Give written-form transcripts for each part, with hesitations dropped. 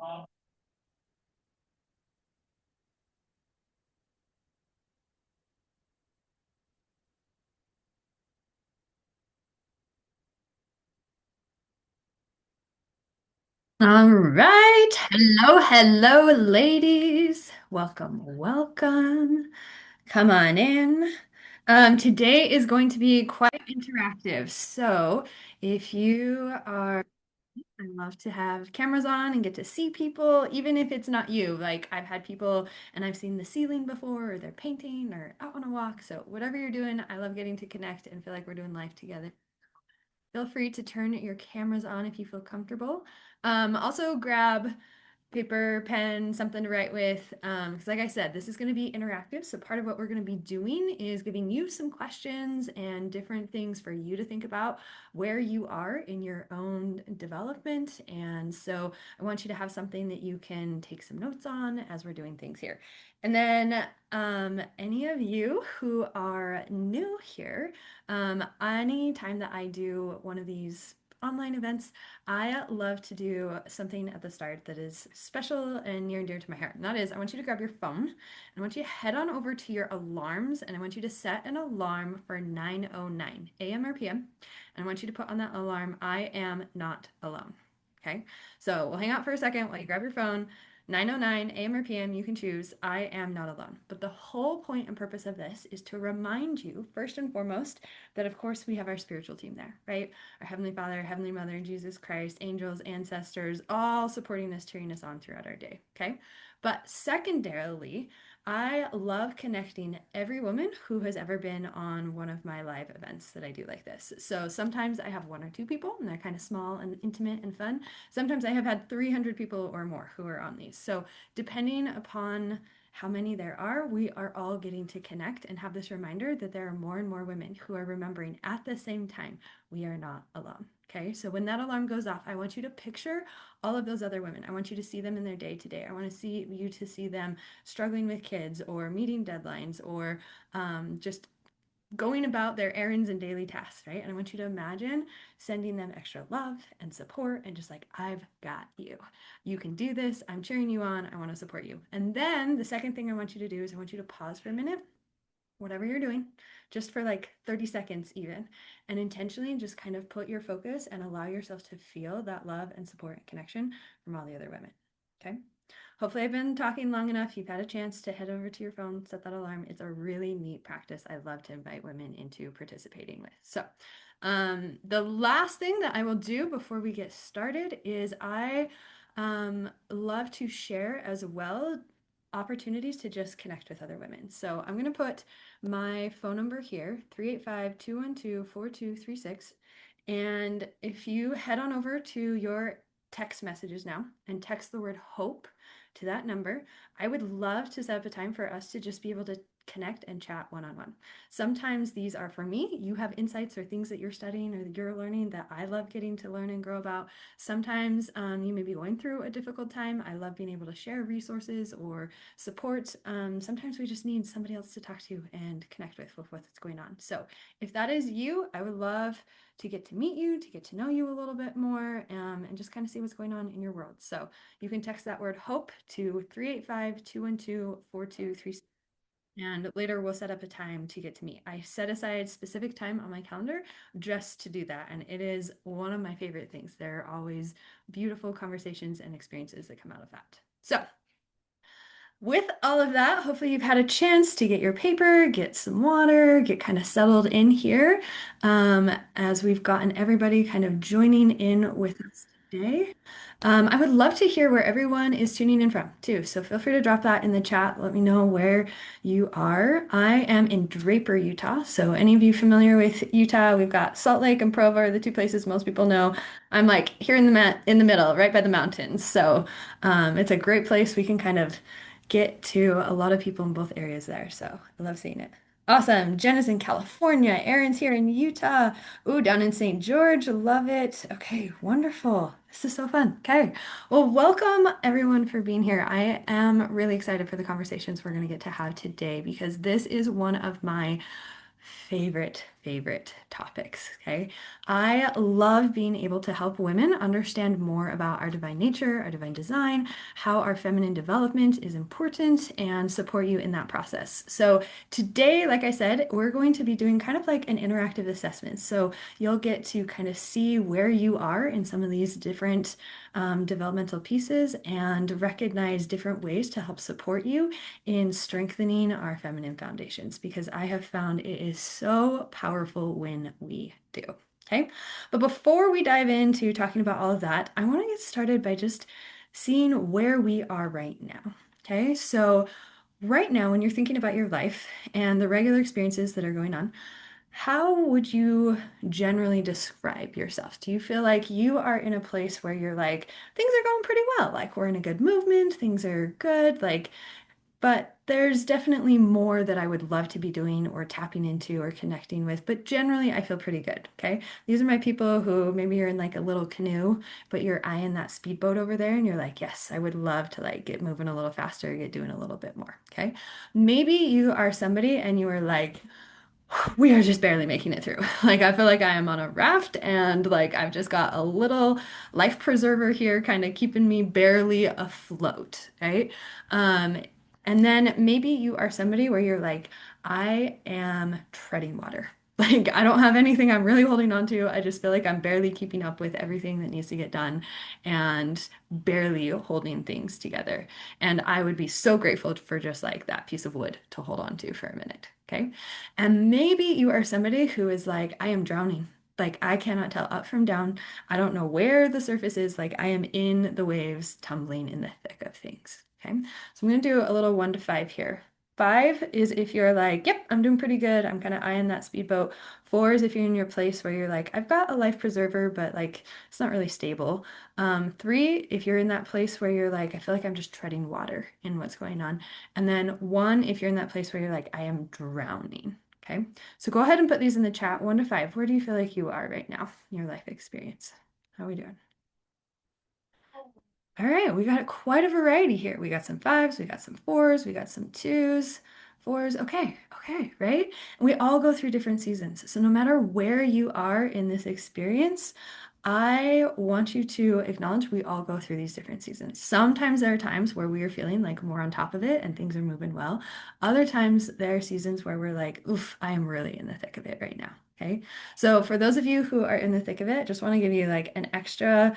All right. Hello, ladies. Welcome. Come on in. Today is going to be quite interactive. So, if you are, I love to have cameras on and get to see people, even if it's not you. Like, I've had people and I've seen the ceiling before, or they're painting, or out on a walk. So, whatever you're doing, I love getting to connect and feel like we're doing life together. Feel free to turn your cameras on if you feel comfortable. Also, grab paper, pen, something to write with. Because, like I said, this is going to be interactive. So, part of what we're going to be doing is giving you some questions and different things for you to think about where you are in your own development. And so, I want you to have something that you can take some notes on as we're doing things here. And then, any of you who are new here, any time that I do one of these online events, I love to do something at the start that is special and near and dear to my heart. And that is, I want you to grab your phone and I want you to head on over to your alarms and I want you to set an alarm for 9:09 a.m. or p.m. And I want you to put on that alarm, I am not alone. Okay, so we'll hang out for a second while you grab your phone. 9:09 a.m. or p.m. You can choose, I am not alone. But the whole point and purpose of this is to remind you, first and foremost, that of course we have our spiritual team there, right? Our Heavenly Father, Heavenly Mother, Jesus Christ, angels, ancestors, all supporting us, cheering us on throughout our day. Okay. But secondarily, I love connecting every woman who has ever been on one of my live events that I do like this. So sometimes I have one or two people and they're kind of small and intimate and fun. Sometimes I have had 300 people or more who are on these. So depending upon how many there are, we are all getting to connect and have this reminder that there are more and more women who are remembering at the same time we are not alone. Okay, so when that alarm goes off, I want you to picture all of those other women. I want you to see them in their day to day. I want to see you to see them struggling with kids or meeting deadlines or just going about their errands and daily tasks, right? And I want you to imagine sending them extra love and support and just like, I've got you. You can do this. I'm cheering you on. I want to support you. And then the second thing I want you to do is I want you to pause for a minute, whatever you're doing, just for like 30 seconds even, and intentionally just kind of put your focus and allow yourself to feel that love and support and connection from all the other women. Okay. Hopefully, I've been talking long enough. You've had a chance to head over to your phone, set that alarm. It's a really neat practice I love to invite women into participating with. So, the last thing that I will do before we get started is I love to share as well opportunities to just connect with other women. So, I'm going to put my phone number here, 385-212-4236. And if you head on over to your text messages now and text the word hope to that number, I would love to set up a time for us to just be able to connect and chat one on one. Sometimes these are for me. You have insights or things that you're studying or that you're learning that I love getting to learn and grow about. Sometimes you may be going through a difficult time. I love being able to share resources or support. Sometimes we just need somebody else to talk to and connect with what's going on. So if that is you, I would love to get to meet you, to get to know you a little bit more, and just kind of see what's going on in your world. So you can text that word hope to 385-212-4236. And later we'll set up a time to get to meet. I set aside specific time on my calendar just to do that. And it is one of my favorite things. There are always beautiful conversations and experiences that come out of that. So with all of that, hopefully you've had a chance to get your paper, get some water, get kind of settled in here as we've gotten everybody kind of joining in with us today. I would love to hear where everyone is tuning in from too. So feel free to drop that in the chat. Let me know where you are. I am in Draper, Utah. So any of you familiar with Utah, we've got Salt Lake and Provo are the two places most people know. I'm like here in the middle, right by the mountains. So it's a great place. We can kind of get to a lot of people in both areas there. So I love seeing it. Awesome. Jen is in California. Erin's here in Utah. Ooh, down in St. George. Love it. Okay, wonderful. This is so fun. Okay. Well, welcome everyone for being here. I am really excited for the conversations we're going to get to have today because this is one of my favorite topics. Okay. I love being able to help women understand more about our divine nature, our divine design, how our feminine development is important, and support you in that process. So, today, like I said, we're going to be doing kind of like an interactive assessment. So, you'll get to kind of see where you are in some of these different developmental pieces and recognize different ways to help support you in strengthening our feminine foundations because I have found it is so powerful when we do. Okay. But before we dive into talking about all of that, I want to get started by just seeing where we are right now. Okay. So, right now, when you're thinking about your life and the regular experiences that are going on, how would you generally describe yourself? Do you feel like you are in a place where you're like, things are going pretty well, like we're in a good movement, things are good, like, but there's definitely more that I would love to be doing or tapping into or connecting with. But generally, I feel pretty good. Okay. These are my people who maybe you're in like a little canoe, but you're eyeing that speedboat over there and you're like, yes, I would love to like get moving a little faster, get doing a little bit more. Okay. Maybe you are somebody and you are like, we are just barely making it through. Like, I feel like I am on a raft and like I've just got a little life preserver here, kind of keeping me barely afloat, right? Um, and then maybe you are somebody where you're like, I am treading water. Like, I don't have anything I'm really holding on to. I just feel like I'm barely keeping up with everything that needs to get done and barely holding things together. And I would be so grateful for just like that piece of wood to hold on to for a minute. Okay. And maybe you are somebody who is like, I am drowning. Like, I cannot tell up from down. I don't know where the surface is. Like, I am in the waves, tumbling in the thick of things. Okay. So I'm going to do a little 1 to 5 here. 5 is if you're like, yep, I'm doing pretty good. I'm kind of eyeing that speedboat. 4 is if you're in your place where you're like, I've got a life preserver, but like, it's not really stable. 3, if you're in that place where you're like, I feel like I'm just treading water in what's going on. And then 1, if you're in that place where you're like, I am drowning. Okay. So go ahead and put these in the chat 1 to 5. Where do you feel like you are right now in your life experience? How are we doing? All right, we got quite a variety here. We got some 5s, we got some 4s, we got some 2s, 4s. Okay, okay, right? And we all go through different seasons. So no matter where you are in this experience, I want you to acknowledge we all go through these different seasons. Sometimes there are times where we are feeling like more on top of it and things are moving well. Other times there are seasons where we're like, oof, I am really in the thick of it right now. Okay. So for those of you who are in the thick of it, just want to give you like an extra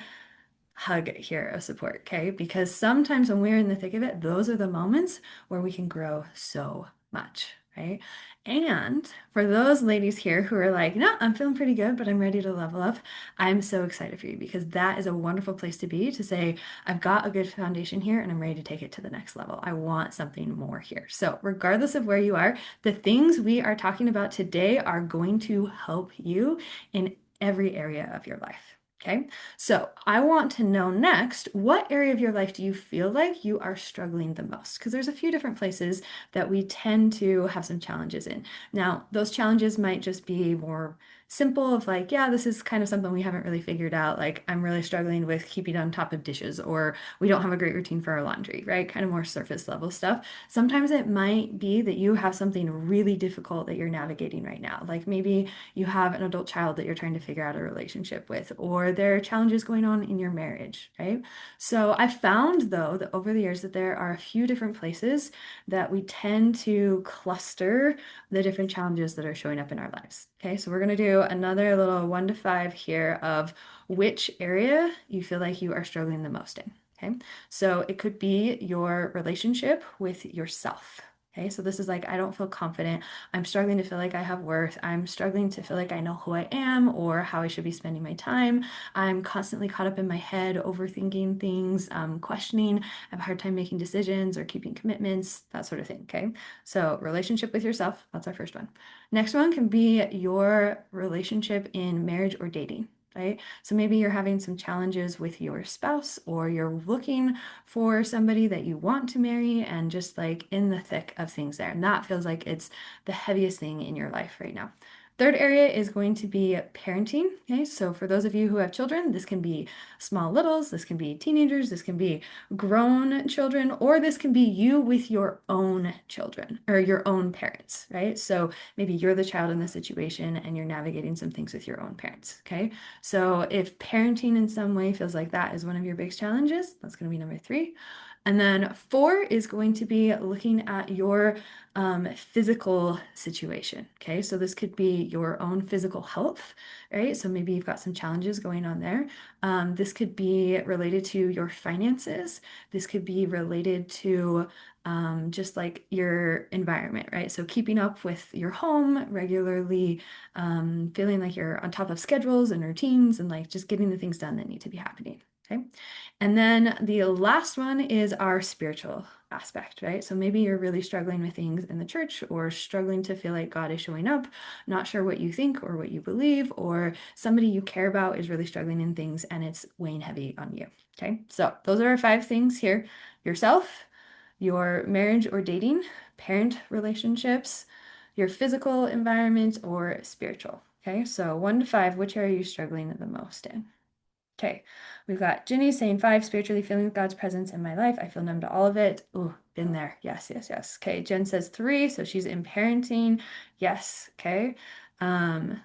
hug here of support, okay? Because sometimes when we're in the thick of it, those are the moments where we can grow so much, right? And for those ladies here who are like, no, I'm feeling pretty good, but I'm ready to level up, I'm so excited for you because that is a wonderful place to be to say, I've got a good foundation here and I'm ready to take it to the next level. I want something more here. So, regardless of where you are, the things we are talking about today are going to help you in every area of your life. Okay, so I want to know next, what area of your life do you feel like you are struggling the most? Because there's a few different places that we tend to have some challenges in. Now, those challenges might just be more simple of like, yeah, this is kind of something we haven't really figured out. Like, I'm really struggling with keeping on top of dishes, or we don't have a great routine for our laundry, right? Kind of more surface level stuff. Sometimes it might be that you have something really difficult that you're navigating right now. Like maybe you have an adult child that you're trying to figure out a relationship with, or there are challenges going on in your marriage, right? So I found though that over the years that there are a few different places that we tend to cluster the different challenges that are showing up in our lives. Okay, so we're going to do another little 1 to 5 here of which area you feel like you are struggling the most in. Okay, so it could be your relationship with yourself. Okay, so this is like, I don't feel confident. I'm struggling to feel like I have worth. I'm struggling to feel like I know who I am or how I should be spending my time. I'm constantly caught up in my head, overthinking things, questioning. I have a hard time making decisions or keeping commitments, that sort of thing. Okay. So, relationship with yourself, that's our first one. Next one can be your relationship in marriage or dating. Right? So maybe you're having some challenges with your spouse, or you're looking for somebody that you want to marry and just like in the thick of things there. And that feels like it's the heaviest thing in your life right now. Third area is going to be parenting. Okay, so for those of you who have children, this can be small littles, this can be teenagers, this can be grown children, or this can be you with your own children or your own parents, right? So maybe you're the child in the situation and you're navigating some things with your own parents. Okay, so if parenting in some way feels like that is one of your big challenges, that's going to be number three. And then four is going to be looking at your physical situation. Okay, so this could be your own physical health, right? So maybe you've got some challenges going on there. This could be related to your finances. This could be related to just like your environment, right? So keeping up with your home regularly, feeling like you're on top of schedules and routines and like just getting the things done that need to be happening. Okay. And then the last one is our spiritual aspect, right? So maybe you're really struggling with things in the church or struggling to feel like God is showing up, not sure what you think or what you believe, or somebody you care about is really struggling in things and it's weighing heavy on you. Okay. So those are our five things here: yourself, your marriage or dating, parent relationships, your physical environment, or spiritual. Okay. So one to five, which are you struggling the most in? Okay, we've got Ginny saying five, spiritually feeling God's presence in my life. I feel numb to all of it. Oh, been there. Yes, yes, yes. Okay, Jen says three, so she's in parenting. Yes, okay. Um,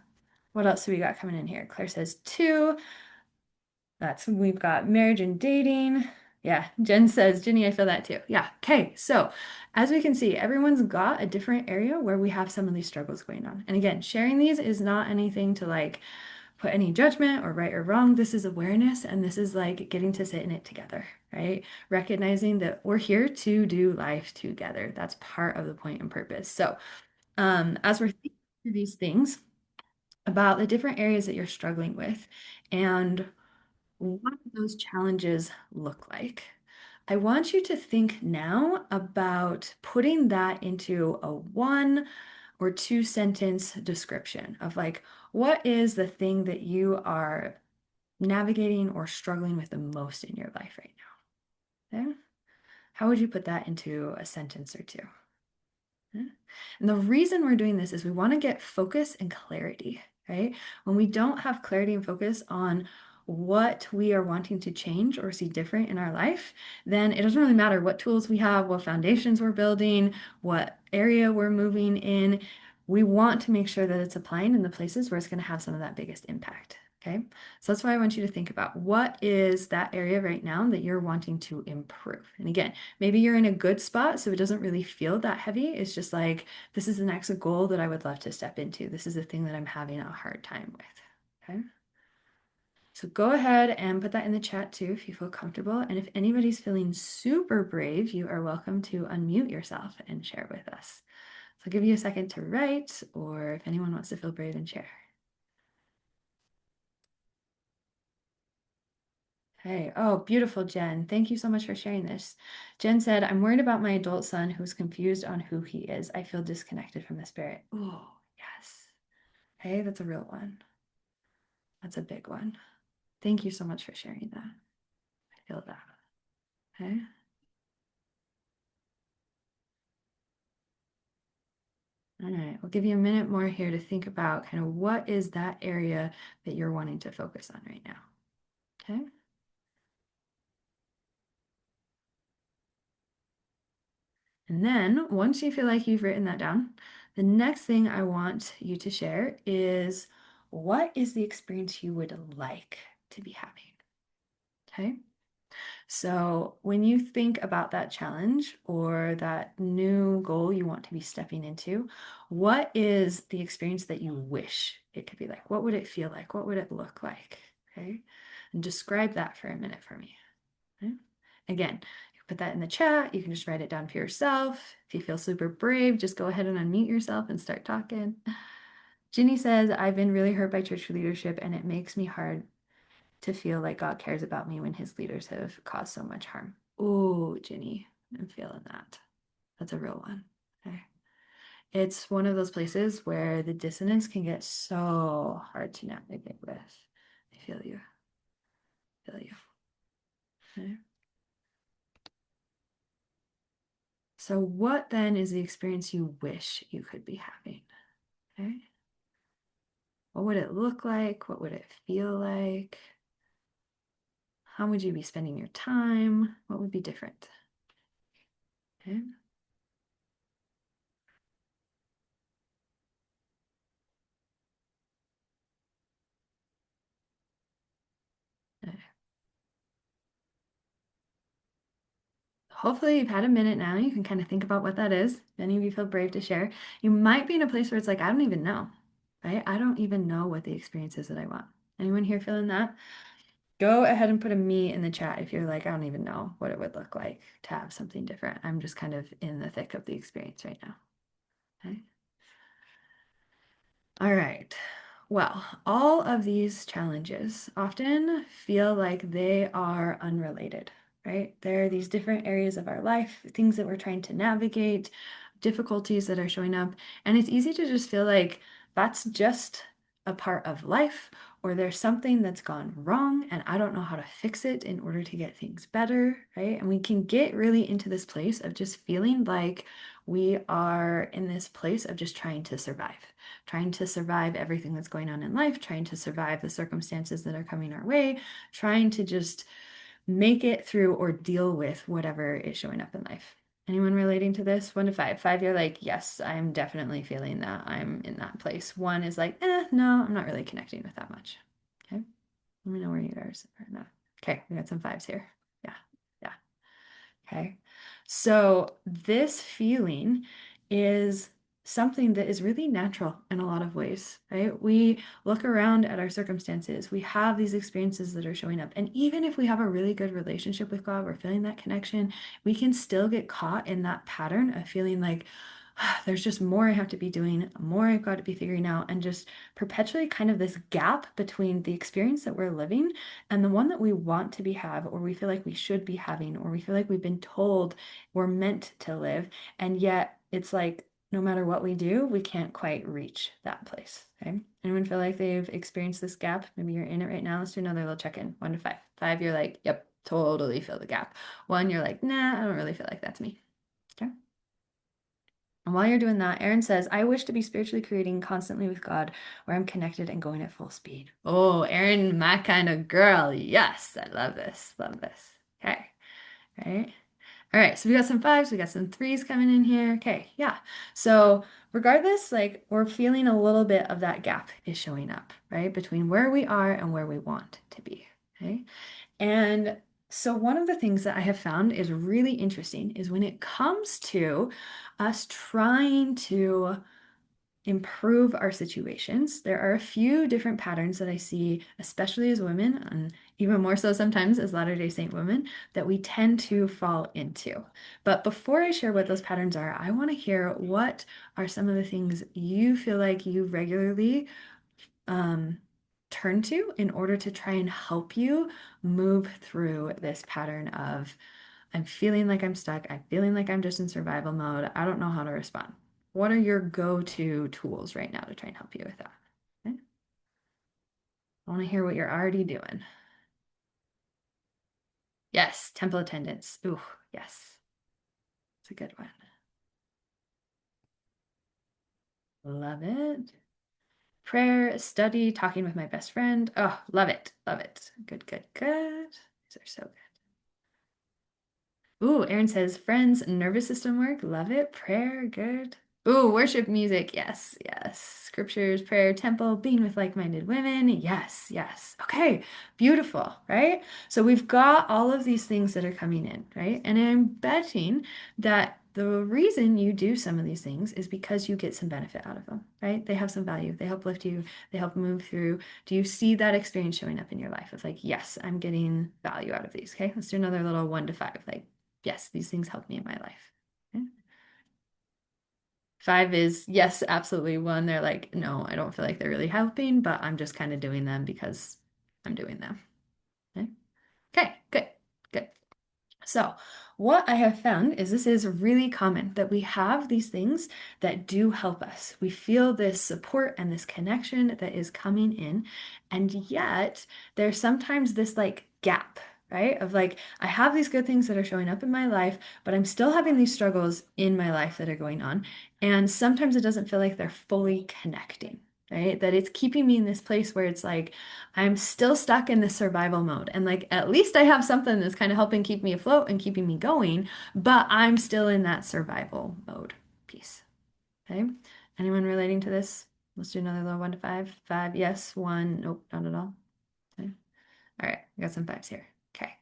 what else do we got coming in here? Claire says two. We've got marriage and dating. Yeah, Jen says, Ginny, I feel that too. Yeah, okay. So as we can see, everyone's got a different area where we have some of these struggles going on. And again, sharing these is not anything to like put any judgment or right or wrong. This is awareness, and this is like getting to sit in it together, right? Recognizing that we're here to do life together. That's part of the point and purpose. So, as we're thinking through these things about the different areas that you're struggling with and what do those challenges look like, I want you to think now about putting that into a one or two sentence description of like, what is the thing that you are navigating or struggling with the most in your life right now? Okay? How would you put that into a sentence or two? Yeah. And the reason we're doing this is we want to get focus and clarity, right? When we don't have clarity and focus on what we are wanting to change or see different in our life, then it doesn't really matter what tools we have, what foundations we're building, what area we're moving in. We want to make sure that it's applying in the places where it's going to have some of that biggest impact. Okay. So that's why I want you to think about what is that area right now that you're wanting to improve. And again, maybe you're in a good spot, so it doesn't really feel that heavy. It's just like, this is the next goal that I would love to step into. This is the thing that I'm having a hard time with. Okay. So go ahead and put that in the chat too if you feel comfortable. And if anybody's feeling super brave, you are welcome to unmute yourself and share with us. So I'll give you a second to write, or if anyone wants to feel brave and share. Hey, oh, beautiful, Jen. Thank you so much for sharing this. Jen said, I'm worried about my adult son who's confused on who he is. I feel disconnected from the spirit. Oh, yes. Hey, that's a real one. That's a big one. Thank you so much for sharing that. I feel that. Okay. All right. We'll give you a minute more here to think about kind of what is that area that you're wanting to focus on right now. Okay. And then once you feel like you've written that down, the next thing I want you to share is what is the experience you would like to be having? Okay. So when you think about that challenge or that new goal you want to be stepping into, what is the experience that you wish it could be like? What would it feel like? What would it look like? Okay. And describe that for a minute for me. Okay? Again, you can put that in the chat. You can just write it down for yourself. If you feel super brave, just go ahead and unmute yourself and start talking. Ginny says, I've been really hurt by church leadership, and it makes me hard to feel like God cares about me when his leaders have caused so much harm. Oh, Ginny, I'm feeling that. That's a real one. Okay. It's one of those places where the dissonance can get so hard to navigate with. I feel you. Feel you. Okay. So what then is the experience you wish you could be having? Okay. What would it look like? What would it feel like? How would you be spending your time? What would be different? Okay. Hopefully you've had a minute now. You can kind of think about what that is. If any of you feel brave to share. You might be in a place where it's like, I don't even know, right? I don't even know what the experience is that I want. Anyone here feeling that? Go ahead and put a me in the chat if you're like, I don't even know what it would look like to have something different. I'm just kind of in the thick of the experience right now. Okay. All right. Well, all of these challenges often feel like they are unrelated, right? There are these different areas of our life, things that we're trying to navigate, difficulties that are showing up. And it's easy to just feel like that's just a part of life, or there's something that's gone wrong, and I don't know how to fix it in order to get things better, right? And we can get really into this place of just feeling like we are in this place of just trying to survive everything that's going on in life, trying to survive the circumstances that are coming our way, trying to just make it through or deal with whatever is showing up in life. Anyone relating to this? 1 to 5. 5, you're like, yes, I'm definitely feeling that. I'm in that place. 1 is like, no, I'm not really connecting with that much. Okay. Let me know where you guys are in that. Okay, we got some 5s here. Yeah, yeah. Okay. So this feeling is something that is really natural in a lot of ways, right? We look around at our circumstances, we have these experiences that are showing up. And even if we have a really good relationship with God, we're feeling that connection, we can still get caught in that pattern of feeling like, there's just more I have to be doing, more I've got to be figuring out, and just perpetually kind of this gap between the experience that we're living and the one that we want to be have, or we feel like we should be having, or we feel like we've been told we're meant to live. And yet it's like no matter what we do, we can't quite reach that place. Okay. Anyone feel like they've experienced this gap? Maybe you're in it right now. Let's do another little check-in. 1 to 5. 5, you're like, yep, totally feel the gap. 1, you're like, nah, I don't really feel like that's me. Okay. And while you're doing that, Aaron says, I wish to be spiritually creating constantly with God, where I'm connected and going at full speed. Oh, Aaron, my kind of girl. Yes, I love this. Love this. Okay. All right. All right. So we got some 5s, we got some 3s coming in here. Okay. Yeah. So regardless, like we're feeling a little bit of that gap is showing up, right? Between where we are and where we want to be. Okay. And so, one of the things that I have found is really interesting is when it comes to us trying to improve our situations, there are a few different patterns that I see, especially as women, and even more so sometimes as Latter-day Saint women, that we tend to fall into. But before I share what those patterns are, I want to hear what are some of the things you feel like you regularly um, turn to in order to try and help you move through this pattern of I'm feeling like I'm stuck. I'm feeling like I'm just in survival mode. I don't know how to respond. What are your go-to tools right now to try and help you with that? Okay. I want to hear what you're already doing. Yes, temple attendance. Ooh, yes. It's a good one. Love it. Prayer, study, talking with my best friend. Oh, love it. Love it. Good, good, good. These are so good. Ooh, Aaron says, friends, nervous system work. Love it. Prayer, good. Ooh, worship music. Yes, yes. Scriptures, prayer, temple, being with like-minded women. Yes, yes. Okay, beautiful, right? So we've got all of these things that are coming in, right? And I'm betting that the reason you do some of these things is because you get some benefit out of them, right? They have some value. They help lift you. They help move through. Do you see that experience showing up in your life of like, yes, I'm getting value out of these? Okay, let's do another little 1 to 5. Like, yes, these things help me in my life. Okay? 5 is yes, absolutely. 1, they're like, no, I don't feel like they're really helping, but I'm just kind of doing them because I'm doing them. Okay, okay, good, good. So, what I have found is this is really common that we have these things that do help us. We feel this support and this connection that is coming in, and yet there's sometimes this like gap, right? Of like, I have these good things that are showing up in my life, but I'm still having these struggles in my life that are going on. And sometimes it doesn't feel like they're fully connecting. right? That it's keeping me in this place where it's like I'm still stuck in the survival mode. And like at least I have something that's kind of helping keep me afloat and keeping me going, but I'm still in that survival mode piece. Okay. Anyone relating to this? Let's do another little one to five. Five, yes. One, nope, not at all. Okay. All right, I got some fives here. Okay.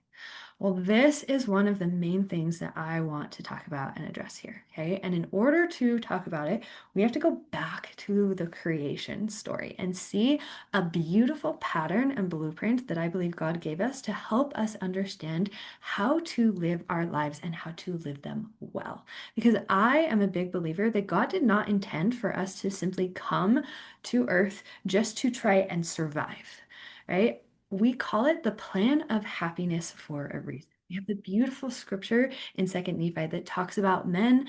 Well, this is one of the main things that I want to talk about and address here. Okay. And in order to talk about it, we have to go back to the creation story and see a beautiful pattern and blueprint that I believe God gave us to help us understand how to live our lives and how to live them well. Because I am a big believer that God did not intend for us to simply come to earth just to try and survive, right? We call it the plan of happiness for a reason. We have the beautiful scripture in Second Nephi that talks about men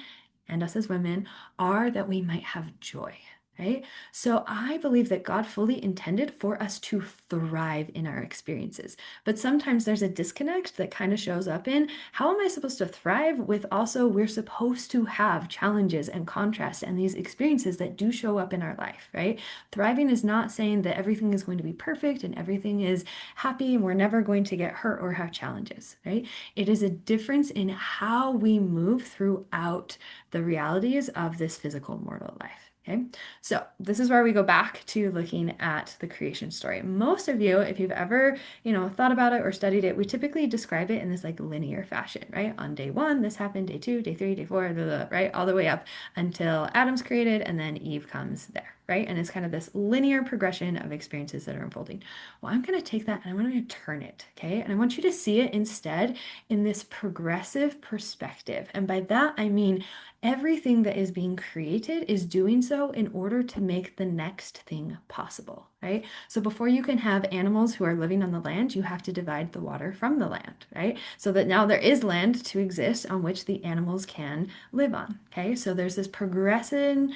and us as women are that we might have joy, right? So I believe that God fully intended for us to thrive in our experiences. But sometimes there's a disconnect that kind of shows up in how am I supposed to thrive with also we're supposed to have challenges and contrast and these experiences that do show up in our life, right? Thriving is not saying that everything is going to be perfect and everything is happy and we're never going to get hurt or have challenges, right? It is a difference in how we move throughout the realities of this physical mortal life. Okay, so this is where we go back to looking at the creation story. Most of you, if you've ever, thought about it or studied it, we typically describe it in this like linear fashion, right? On day one, this happened, day two, day three, day four, blah, blah, right? All the way up until Adam's created and then Eve comes there, right? And it's kind of this linear progression of experiences that are unfolding. Well, I'm going to take that and I'm going to turn it, okay? And I want you to see it instead in this progressive perspective. And by that, I mean everything that is being created is doing so in order to make the next thing possible, right? So before you can have animals who are living on the land, you have to divide the water from the land, right? So that now there is land to exist on which the animals can live on, okay? So there's this progression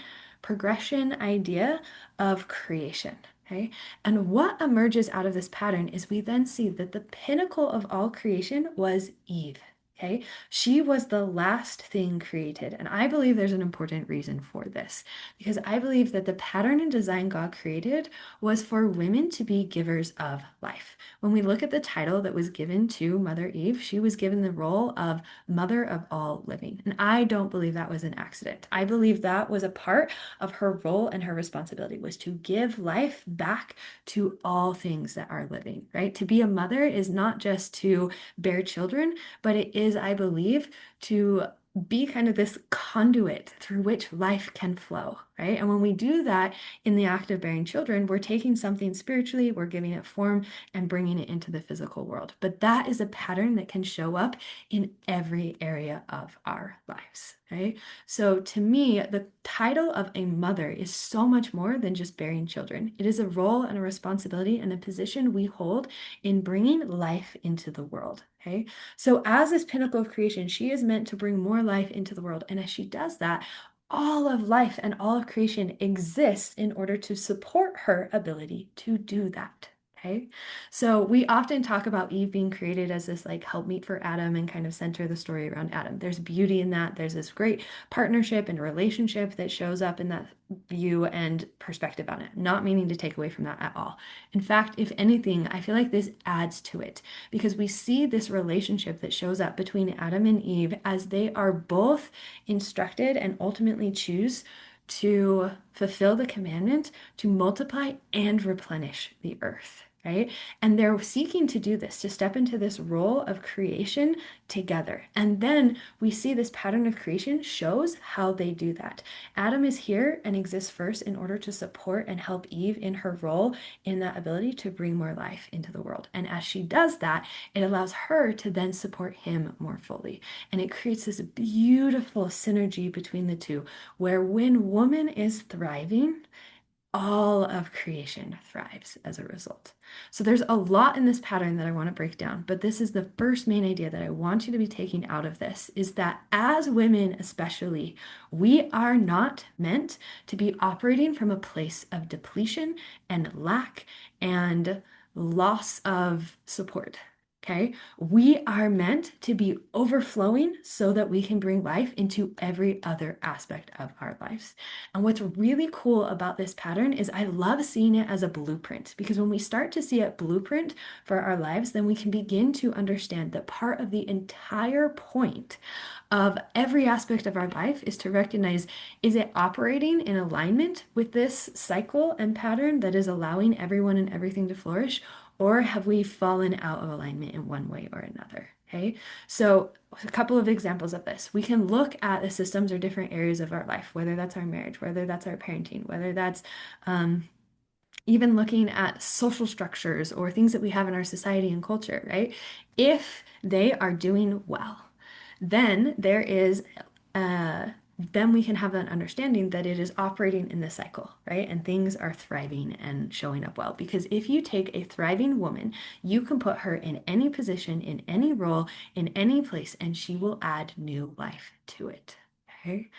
idea of creation. Okay. And what emerges out of this pattern is we then see that the pinnacle of all creation was Eve. Okay. She was the last thing created. And I believe there's an important reason for this because I believe that the pattern and design God created was for women to be givers of life. When we look at the title that was given to Mother Eve, she was given the role of mother of all living. And I don't believe that was an accident. I believe that was a part of her role and her responsibility was to give life back to all things that are living, right? To be a mother is not just to bear children, but it is, I believe, to be kind of this conduit through which life can flow, right? And when we do that in the act of bearing children, we're taking something spiritually, we're giving it form and bringing it into the physical world. But that is a pattern that can show up in every area of our lives, right? So to me, the title of a mother is so much more than just bearing children. It is a role and a responsibility and a position we hold in bringing life into the world. Okay. So as this pinnacle of creation, she is meant to bring more life into the world. And as she does that, all of life and all of creation exists in order to support her ability to do that. Okay. So we often talk about Eve being created as this like helpmeet for Adam and kind of center the story around Adam. There's beauty in that. There's this great partnership and relationship that shows up in that view and perspective on it. Not meaning to take away from that at all. In fact, if anything, I feel like this adds to it because we see this relationship that shows up between Adam and Eve as they are both instructed and ultimately choose to fulfill the commandment to multiply and replenish the earth, right? And they're seeking to do this, to step into this role of creation together. And then we see this pattern of creation shows how they do that. Adam is here and exists first in order to support and help Eve in her role in that ability to bring more life into the world. And as she does that, it allows her to then support him more fully. And it creates this beautiful synergy between the two, where when woman is thriving, all of creation thrives as a result. So there's a lot in this pattern that I want to break down, but this is the first main idea that I want you to be taking out of this is that as women, especially, we are not meant to be operating from a place of depletion and lack and loss of support. Okay. We are meant to be overflowing so that we can bring life into every other aspect of our lives. And what's really cool about this pattern is I love seeing it as a blueprint because when we start to see a blueprint for our lives, then we can begin to understand that part of the entire point of every aspect of our life is to recognize, is it operating in alignment with this cycle and pattern that is allowing everyone and everything to flourish? Or have we fallen out of alignment in one way or another? Okay, so a couple of examples of this. We can look at the systems or different areas of our life, whether that's our marriage, whether that's our parenting, whether that's even looking at social structures or things that we have in our society and culture, right? If they are doing well, then there is then we can have an understanding that it is operating in the cycle, right? And things are thriving and showing up well. Because if you take a thriving woman, you can put her in any position, in any role, in any place, and she will add new life to it. Okay.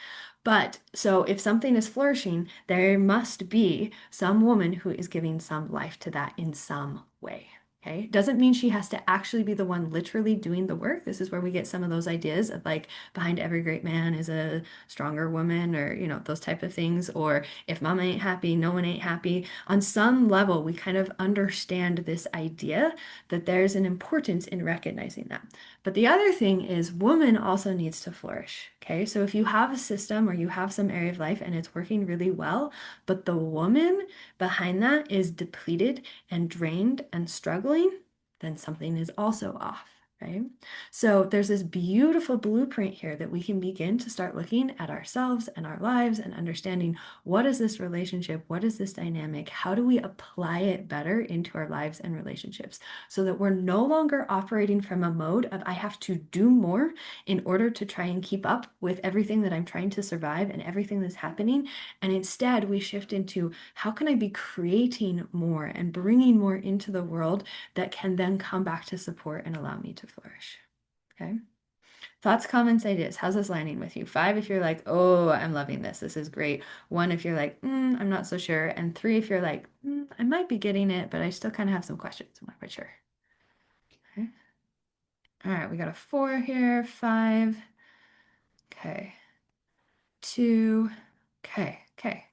But so if something is flourishing, there must be some woman who is giving some life to that in some way. Okay. Doesn't mean she has to actually be the one literally doing the work. This is where we get some of those ideas of like behind every great man is a stronger woman or, those type of things. Or if mama ain't happy, no one ain't happy. On some level, we kind of understand this idea that there's an importance in recognizing that. But the other thing is woman also needs to flourish. Okay. So if you have a system or you have some area of life and it's working really well, but the woman behind that is depleted and drained and struggling, then something is also off. Right? So there's this beautiful blueprint here that we can begin to start looking at ourselves and our lives and understanding what is this relationship? What is this dynamic? How do we apply it better into our lives and relationships so that we're no longer operating from a mode of I have to do more in order to try and keep up with everything that I'm trying to survive and everything that's happening. And instead, we shift into how can I be creating more and bringing more into the world that can then come back to support and allow me to flourish. Okay. Thoughts, comments, ideas. How's this landing with you? 5 if you're like, oh, I'm loving this. This is great. 1 if you're like, I'm not so sure. And 3 if you're like, I might be getting it, but I still kind of have some questions. I'm not quite sure. Okay. All right, we got a 4 here, 5. Okay. 2. Okay. Okay.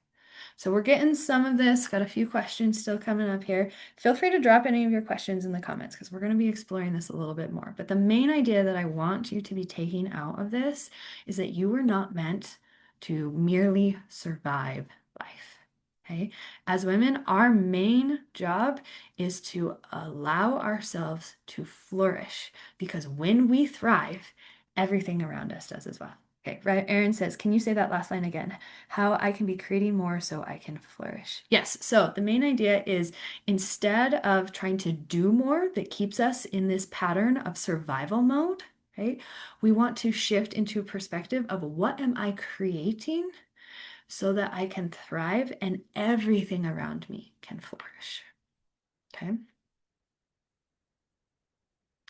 So we're getting some of this, got a few questions still coming up here. Feel free to drop any of your questions in the comments because we're going to be exploring this a little bit more. But the main idea that I want you to be taking out of this is that you were not meant to merely survive life. Okay? As women, our main job is to allow ourselves to flourish because when we thrive, everything around us does as well. Okay, right. Erin says, can you say that last line again? How I can be creating more so I can flourish. Yes. So the main idea is instead of trying to do more that keeps us in this pattern of survival mode, right? We want to shift into a perspective of what am I creating so that I can thrive and everything around me can flourish. Okay.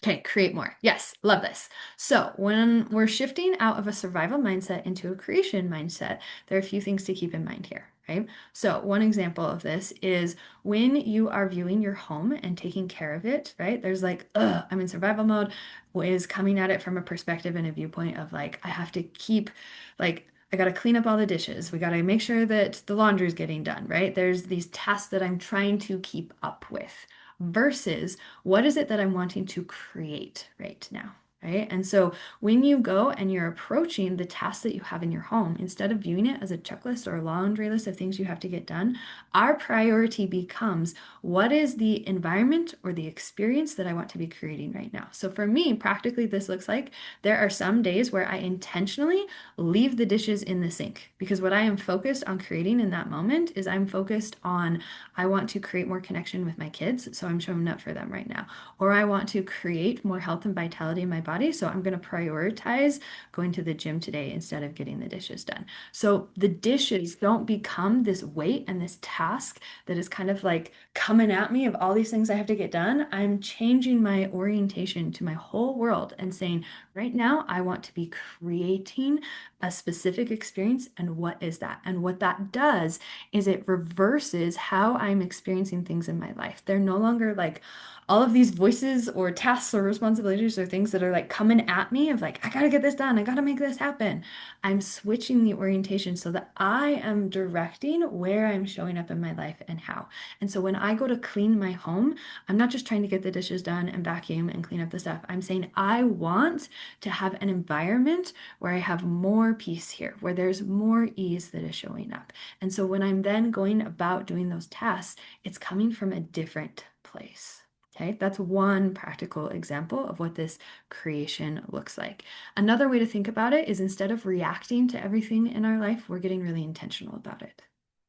Okay, create more. Yes, love this. So when we're shifting out of a survival mindset into a creation mindset, there are a few things to keep in mind here, right? So one example of this is when you are viewing your home and taking care of it, right? There's like, I'm in survival mode, is coming at it from a perspective and a viewpoint of like, I have to keep like I got to clean up all the dishes. We got to make sure that the laundry is getting done, right? There's these tasks that I'm trying to keep up with versus what is it that I'm wanting to create right now? Right. And so when you go and you're approaching the tasks that you have in your home, instead of viewing it as a checklist or a laundry list of things you have to get done, our priority becomes what is the environment or the experience that I want to be creating right now? So for me, practically, this looks like there are some days where I intentionally leave the dishes in the sink because what I am focused on creating in that moment is I'm focused on I want to create more connection with my kids, so I'm showing up for them right now. Or I want to create more health and vitality in my body body. So I'm going to prioritize going to the gym today instead of getting the dishes done. So the dishes don't become this weight and this task that is kind of like coming at me of all these things I have to get done. I'm changing my orientation to my whole world and saying, right now, I want to be creating a specific experience. And what is that? And what that does is it reverses how I'm experiencing things in my life. They're no longer like all of these voices or tasks or responsibilities or things that are like coming at me of like, I gotta get this done. I gotta make this happen. I'm switching the orientation so that I am directing where I'm showing up in my life and how. And so when I go to clean my home, I'm not just trying to get the dishes done and vacuum and clean up the stuff. I'm saying I want to have an environment where I have more peace here, where there's more ease that is showing up. And so when I'm then going about doing those tasks, it's coming from a different place. Okay, that's one practical example of what this creation looks like. Another way to think about it is instead of reacting to everything in our life, we're getting really intentional about it.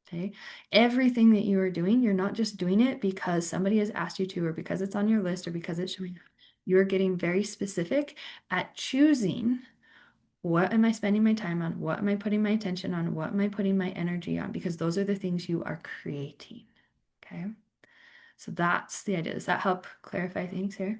Okay, everything that you are doing, you're not just doing it because somebody has asked you to, or because it's on your list, or because it's showing up. You're getting very specific at choosing what am I spending my time on? What am I putting my attention on? What am I putting my energy on? Because those are the things you are creating. Okay. So that's the idea. Does that help clarify things here?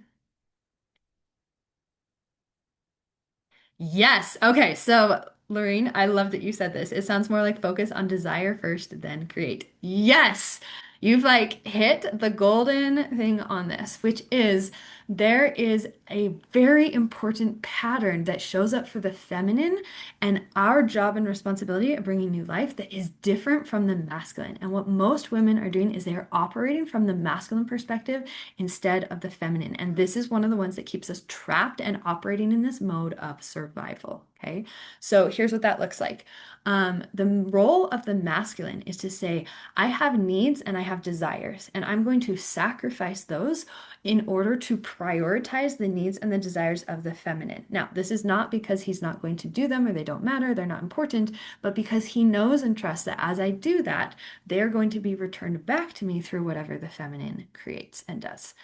Yes. Okay. So, Lorene, I love that you said this. It sounds more like focus on desire first, then create. Yes. You've like hit the golden thing on this, which is there is a very important pattern that shows up for the feminine and our job and responsibility of bringing new life that is different from the masculine. And what most women are doing is they are operating from the masculine perspective instead of the feminine. And this is one of the ones that keeps us trapped and operating in this mode of survival. Okay. So here's what that looks like. The role of the masculine is to say, I have needs and I have desires, and I'm going to sacrifice those in order to prioritize the needs and the desires of the feminine. Now, this is not because he's not going to do them or they don't matter, they're not important, but because he knows and trusts that as I do that, they're going to be returned back to me through whatever the feminine creates and does.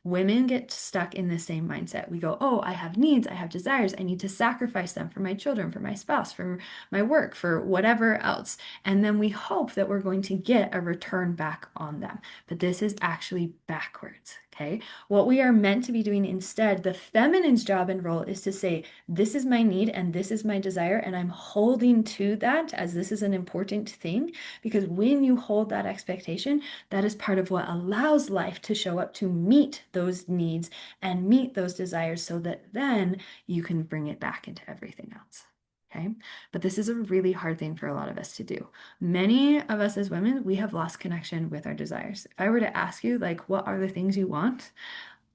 Women get stuck in the same mindset. We go, oh, I have needs, I have desires, I need to sacrifice them for my children, for my spouse, for my work, for whatever else. And then we hope that we're going to get a return back on them. But this is actually backwards. Okay. What we are meant to be doing instead, the feminine's job and role is to say, this is my need and this is my desire. And I'm holding to that as this is an important thing. Because when you hold that expectation, that is part of what allows life to show up to meet those needs and meet those desires so that then you can bring it back into everything else. Okay. But this is a really hard thing for a lot of us to do. Many of us as women, we have lost connection with our desires. If I were to ask you, like, what are the things you want?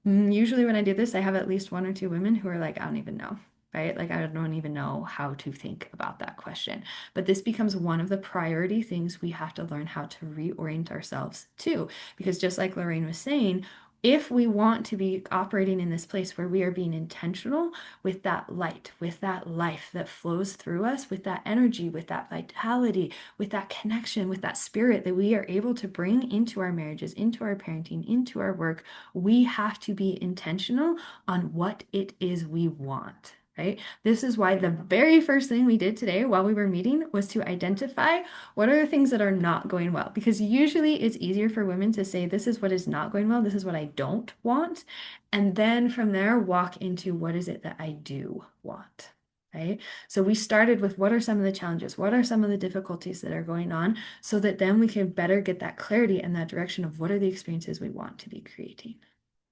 Usually when I do this, I have at least one or two women who are like, I don't even know, right? Like, I don't even know how to think about that question. But this becomes one of the priority things we have to learn how to reorient ourselves to. Because just like Lorraine was saying, if we want to be operating in this place where we are being intentional with that light, with that life that flows through us, with that energy, with that vitality, with that connection, with that spirit that we are able to bring into our marriages, into our parenting, into our work, we have to be intentional on what it is we want. Right? This is why the very first thing we did today while we were meeting was to identify what are the things that are not going well. Because usually it's easier for women to say, this is what is not going well, this is what I don't want. And then from there, walk into what is it that I do want. Right? So we started with what are some of the challenges? What are some of the difficulties that are going on so that then we can better get that clarity and that direction of what are the experiences we want to be creating.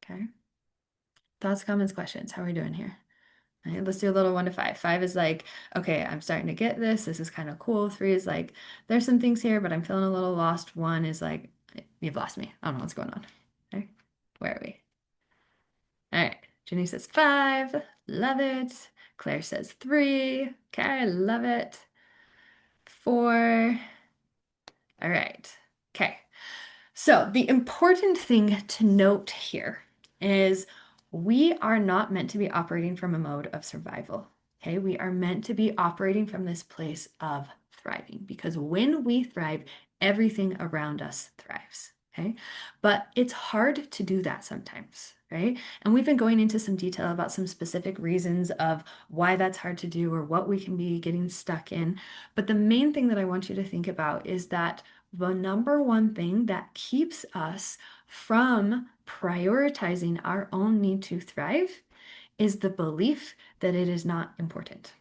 Okay. Thoughts, comments, questions. How are we doing here? All right, let's do a little 1 to 5. 5 is like, okay, I'm starting to get this. This is kind of cool. 3 is like, there's some things here, but I'm feeling a little lost. 1 is like, you've lost me. I don't know what's going on. Okay, where are we? All right, Jenny says 5. Love it. Claire says 3. Okay, love it. 4. All right. Okay. So the important thing to note here is we are not meant to be operating from a mode of survival. Okay, we are meant to be operating from this place of thriving because when we thrive, everything around us thrives. Okay. But it's hard to do that sometimes, right? And we've been going into some detail about some specific reasons of why that's hard to do or what we can be getting stuck in. But the main thing that I want you to think about is that the number one thing that keeps us from prioritizing our own need to thrive is the belief that it is not important,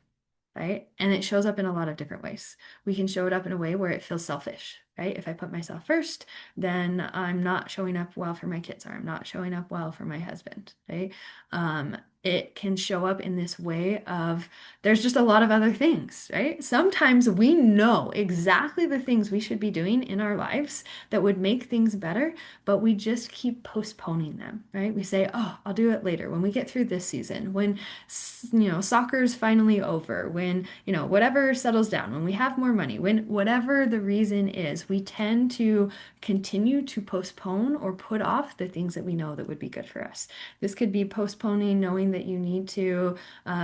right? And it shows up in a lot of different ways. We can show it up in a way where it feels selfish, right? If I put myself first, then I'm not showing up well for my kids or I'm not showing up well for my husband, right? It can show up in this way of there's just a lot of other things, right? Sometimes we know exactly the things we should be doing in our lives that would make things better, but we just keep postponing them, right? We say, oh, I'll do it later when we get through this season, when soccer's finally over, when, whatever settles down, when we have more money, when whatever the reason is, we tend to continue to postpone or put off the things that we know that would be good for us. This could be postponing knowing that you need to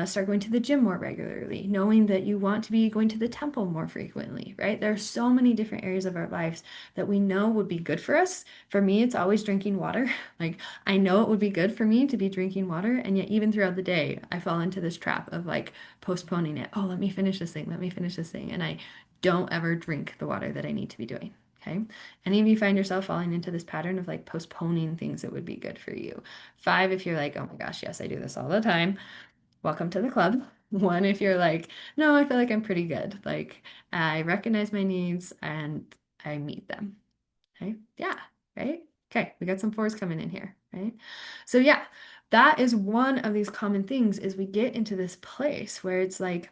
start going to the gym more regularly, knowing that you want to be going to the temple more frequently, right? There are so many different areas of our lives that we know would be good for us. For me, it's always drinking water. Like, I know it would be good for me to be drinking water, and yet even throughout the day, I fall into this trap of like postponing it. Oh, let me finish this thing. Let me finish this thing. And I don't ever drink the water that I need to be doing. Okay. Any of you find yourself falling into this pattern of like postponing things that would be good for you? Five, if you're like, oh my gosh, yes, I do this all the time. Welcome to the club. One, if you're like, no, I feel like I'm pretty good. Like, I recognize my needs and I meet them. Okay. Yeah. Right. Okay. We got some fours coming in here. Right. So yeah, that is one of these common things is we get into this place where it's like,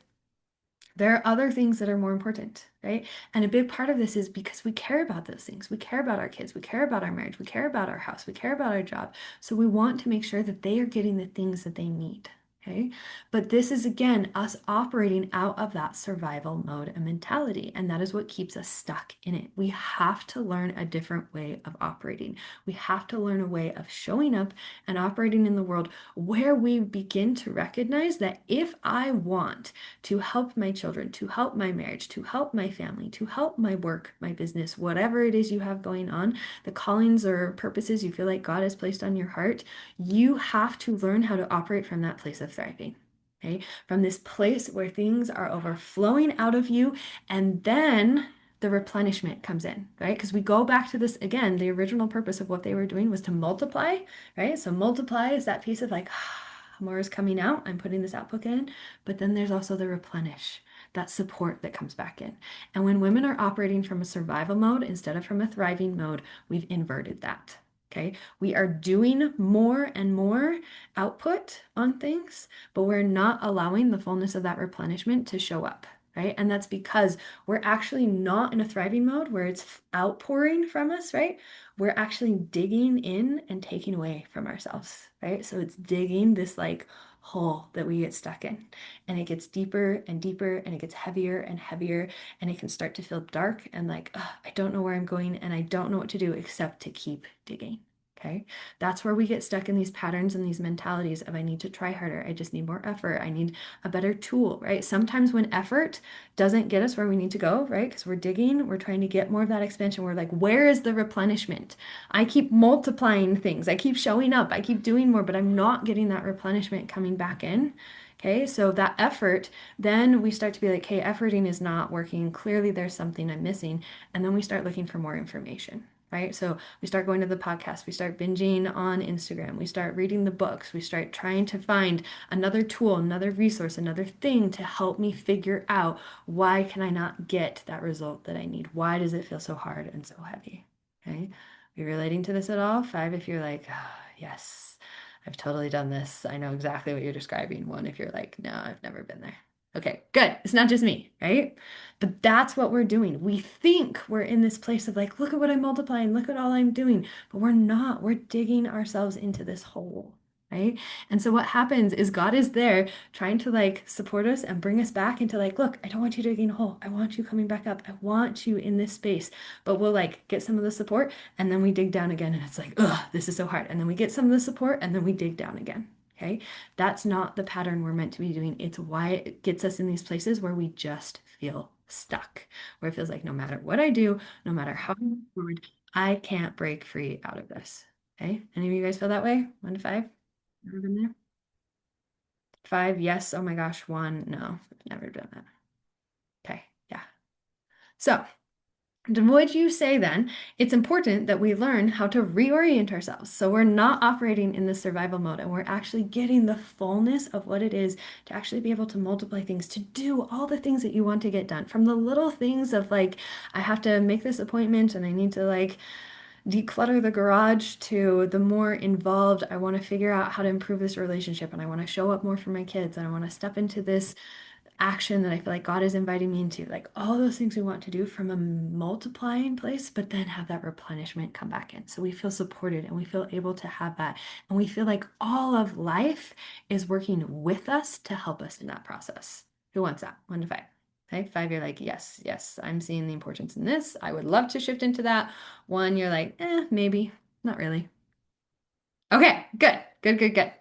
there are other things that are more important, right? And a big part of this is because we care about those things. We care about our kids. We care about our marriage. We care about our house. We care about our job. So we want to make sure that they are getting the things that they need. Okay. But this is again us operating out of that survival mode and mentality. And that is what keeps us stuck in it. We have to learn a different way of operating. We have to learn a way of showing up and operating in the world where we begin to recognize that if I want to help my children, to help my marriage, to help my family, to help my work, my business, whatever it is you have going on, the callings or purposes you feel like God has placed on your heart, you have to learn how to operate from that place of thriving. Okay? From this place where things are overflowing out of you, and then the replenishment comes in, right? Because we go back to this again, the original purpose of what they were doing was to multiply, right? So multiply is that piece of like, more is coming out. I'm putting this output in. But then there's also the replenish, that support that comes back in. And when women are operating from a survival mode instead of from a thriving mode, we've inverted that. Okay. We are doing more and more output on things, but we're not allowing the fullness of that replenishment to show up. Right. And that's because we're actually not in a thriving mode where it's outpouring from us, right? We're actually digging in and taking away from ourselves, right? So it's digging this like hole that we get stuck in, and it gets deeper and deeper, and it gets heavier and heavier, and it can start to feel dark and like, "Ugh, I don't know where I'm going, and I don't know what to do except to keep digging." Okay. That's where we get stuck in these patterns and these mentalities of I need to try harder. I just need more effort. I need a better tool, right? Sometimes when effort doesn't get us where we need to go, right? Because we're digging, we're trying to get more of that expansion. We're like, where is the replenishment? I keep multiplying things. I keep showing up. I keep doing more, but I'm not getting that replenishment coming back in. Okay, so that effort, then we start to be like, hey, efforting is not working. Clearly, there's something I'm missing. And then we start looking for more information, right? So we start going to the podcast, we start binging on Instagram, we start reading the books, we start trying to find another tool, another resource, another thing to help me figure out why can I not get that result that I need? Why does it feel so hard and so heavy? Okay. Are you relating to this at all? Five, if you're like, "Ah, yes, I've totally done this. I know exactly what you're describing. One, if you're like, no, I've never been there. Okay, good. It's not just me, right? But that's what we're doing. We think we're in this place of like, look at what I'm multiplying, look at all I'm doing. But we're not. We're digging ourselves into this hole, right? And so what happens is God is there trying to like support us and bring us back into like, look, I don't want you digging a hole. I want you coming back up. I want you in this space. But we'll like get some of the support and then we dig down again and it's like, ugh, this is so hard. And then we get some of the support and then we dig down again. Okay. That's not the pattern we're meant to be doing. It's why it gets us in these places where we just feel stuck, where it feels like no matter what I do, no matter how I move forward, I can't break free out of this. Okay. Any of you guys feel that way? 1 to 5? Never been there? 5, yes. Oh my gosh. 1, no. Never done that. Okay. Yeah. So, would you say then it's important that we learn how to reorient ourselves so we're not operating in the survival mode and we're actually getting the fullness of what it is to actually be able to multiply things, to do all the things that you want to get done, from the little things of like, I have to make this appointment and I need to like declutter the garage, to the more involved, I want to figure out how to improve this relationship and I want to show up more for my kids and I want to step into this action that I feel like God is inviting me into. Like all those things we want to do from a multiplying place, but then have that replenishment come back in. So we feel supported and we feel able to have that. And we feel like all of life is working with us to help us in that process. Who wants that? 1 to 5. Okay, 5, you're like, yes, yes, I'm seeing the importance in this. I would love to shift into that. 1, you're like, maybe, not really. Okay, good, good, good, good.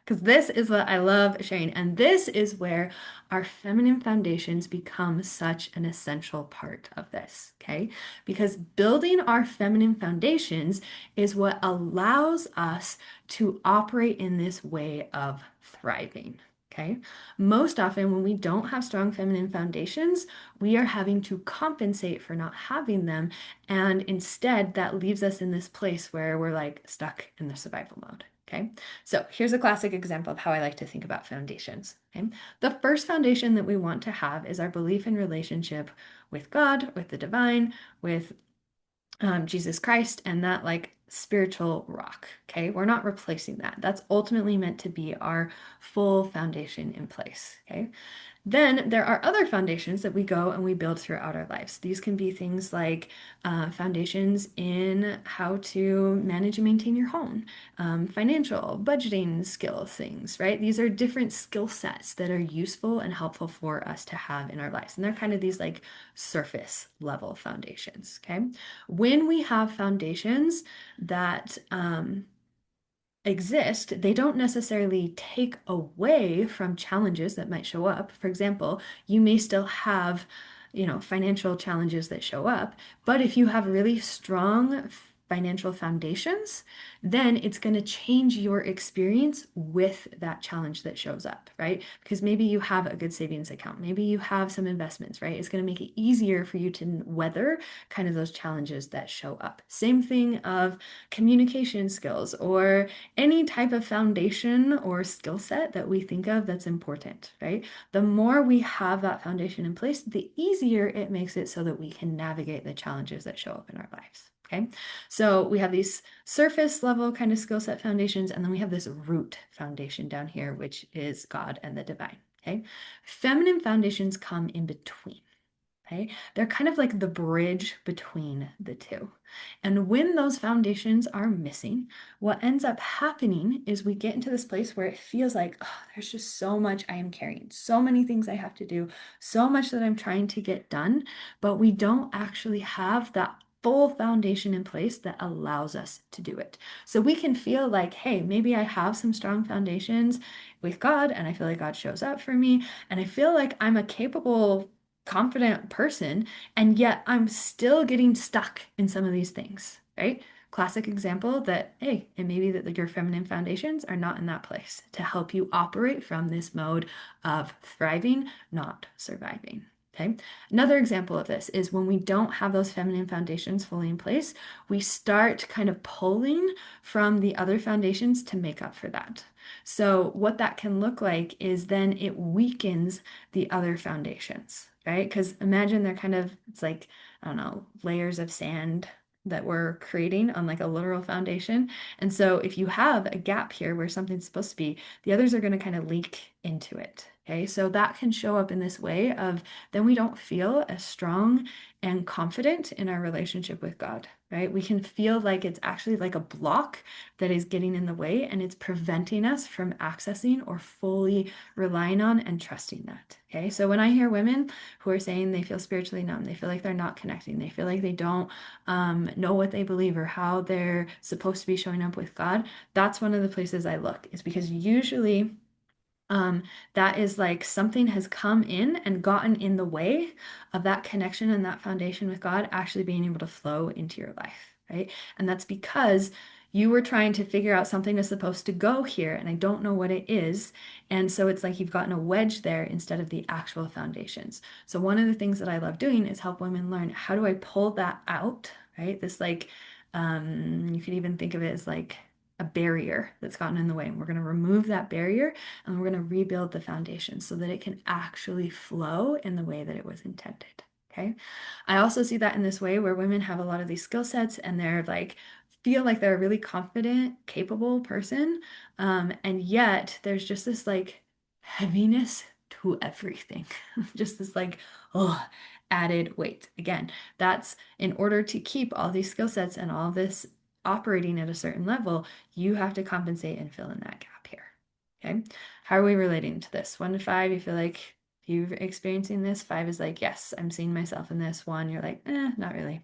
Because this is what I love sharing. And this is where our feminine foundations become such an essential part of this. Okay. Because building our feminine foundations is what allows us to operate in this way of thriving. Okay. Most often, when we don't have strong feminine foundations, we are having to compensate for not having them, and instead, that leaves us in this place where we're like stuck in the survival mode. Okay. So here's a classic example of how I like to think about foundations. Okay. The first foundation that we want to have is our belief in relationship with God, with the divine, with Jesus Christ, and that like spiritual rock. Okay. We're not replacing that. That's ultimately meant to be our full foundation in place. Okay. Then there are other foundations that we go and we build throughout our lives. These can be things like foundations in how to manage and maintain your home, financial, budgeting skill things, right? These are different skill sets that are useful and helpful for us to have in our lives. And they're kind of these like surface level foundations, okay? When we have foundations that exist, they don't necessarily take away from challenges that might show up. For example, you may still have, financial challenges that show up, but if you have really strong financial foundations, then it's going to change your experience with that challenge that shows up, right? Because maybe you have a good savings account, maybe you have some investments, right? It's going to make it easier for you to weather kind of those challenges that show up. Same thing of communication skills or any type of foundation or skill set that we think of that's important, right? The more we have that foundation in place, the easier it makes it so that we can navigate the challenges that show up in our lives. Okay, so we have these surface level kind of skill set foundations, and then we have this root foundation down here, which is God and the divine. Okay, feminine foundations come in between. Okay, they're kind of like the bridge between the two. And when those foundations are missing, what ends up happening is we get into this place where it feels like, oh, there's just so much I am carrying, so many things I have to do, so much that I'm trying to get done, but we don't actually have that full foundation in place that allows us to do it. So we can feel like, hey, maybe I have some strong foundations with God, and I feel like God shows up for me, and I feel like I'm a capable confident person, and yet I'm still getting stuck in some of these things, right? Classic example that, hey, it may be that your feminine foundations are not in that place to help you operate from this mode of thriving, not surviving. Okay. Another example of this is when we don't have those feminine foundations fully in place, we start kind of pulling from the other foundations to make up for that. So, what that can look like is then it weakens the other foundations, right? Because imagine they're kind of, it's like, I don't know, layers of sand that we're creating on like a literal foundation. And so if you have a gap here where something's supposed to be, the others are going to kind of leak into it. Okay, so that can show up in this way of then we don't feel as strong and confident in our relationship with God, right? We can feel like it's actually like a block that is getting in the way and it's preventing us from accessing or fully relying on and trusting that. Okay, so when I hear women who are saying they feel spiritually numb, they feel like they're not connecting, they feel like they don't know what they believe or how they're supposed to be showing up with God, that's one of the places I look, is because usually that is like something has come in and gotten in the way of that connection and that foundation with God actually being able to flow into your life. right? And that's because you were trying to figure out something is supposed to go here, and I don't know what it is. And so it's like you've gotten a wedge there instead of the actual foundations. So one of the things that I love doing is help women learn how do I pull that out, right? This like you could even think of it as like a barrier that's gotten in the way. And we're going to remove that barrier and we're going to rebuild the foundation so that it can actually flow in the way that it was intended. Okay. I also see that in this way where women have a lot of these skill sets and they're like, feel like they're a really confident, capable person. And yet there's just this like heaviness to everything, just this like, oh, added weight. Again, that's in order to keep all these skill sets and all this operating at a certain level, you have to compensate and fill in that gap here. Okay. How are we relating to this? 1 to 5, you feel like you're experiencing this. 5 is like, yes, I'm seeing myself in this. 1, you're like, not really.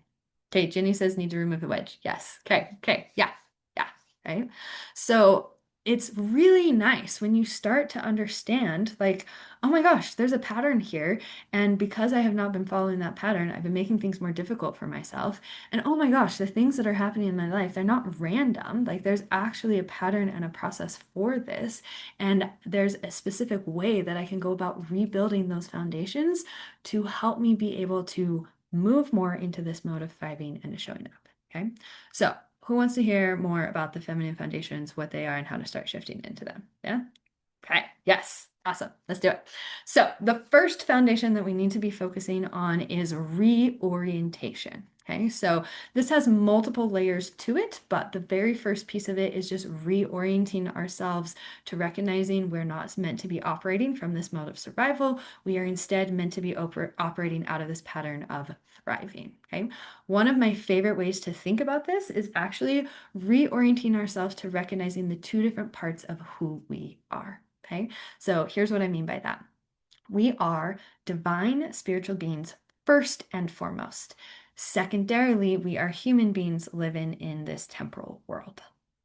Okay, Jenny says need to remove the wedge. Yes. Okay. Okay. Yeah. Yeah. Right. So it's really nice when you start to understand, like, oh my gosh, there's a pattern here. And because I have not been following that pattern, I've been making things more difficult for myself. And oh my gosh, the things that are happening in my life, they're not random. Like there's actually a pattern and a process for this. And there's a specific way that I can go about rebuilding those foundations to help me be able to move more into this mode of thriving and showing up. Okay. So who wants to hear more about the feminine foundations, what they are, and how to start shifting into them? Yeah. Okay, yes, awesome. Let's do it. So, the first foundation that we need to be focusing on is reorientation. Okay, so this has multiple layers to it, but the very first piece of it is just reorienting ourselves to recognizing we're not meant to be operating from this mode of survival. We are instead meant to be operating out of this pattern of thriving. Okay, one of my favorite ways to think about this is actually reorienting ourselves to recognizing the two different parts of who we are. Okay, so here's what I mean by that. We are divine spiritual beings first and foremost. Secondarily, we are human beings living in this temporal world.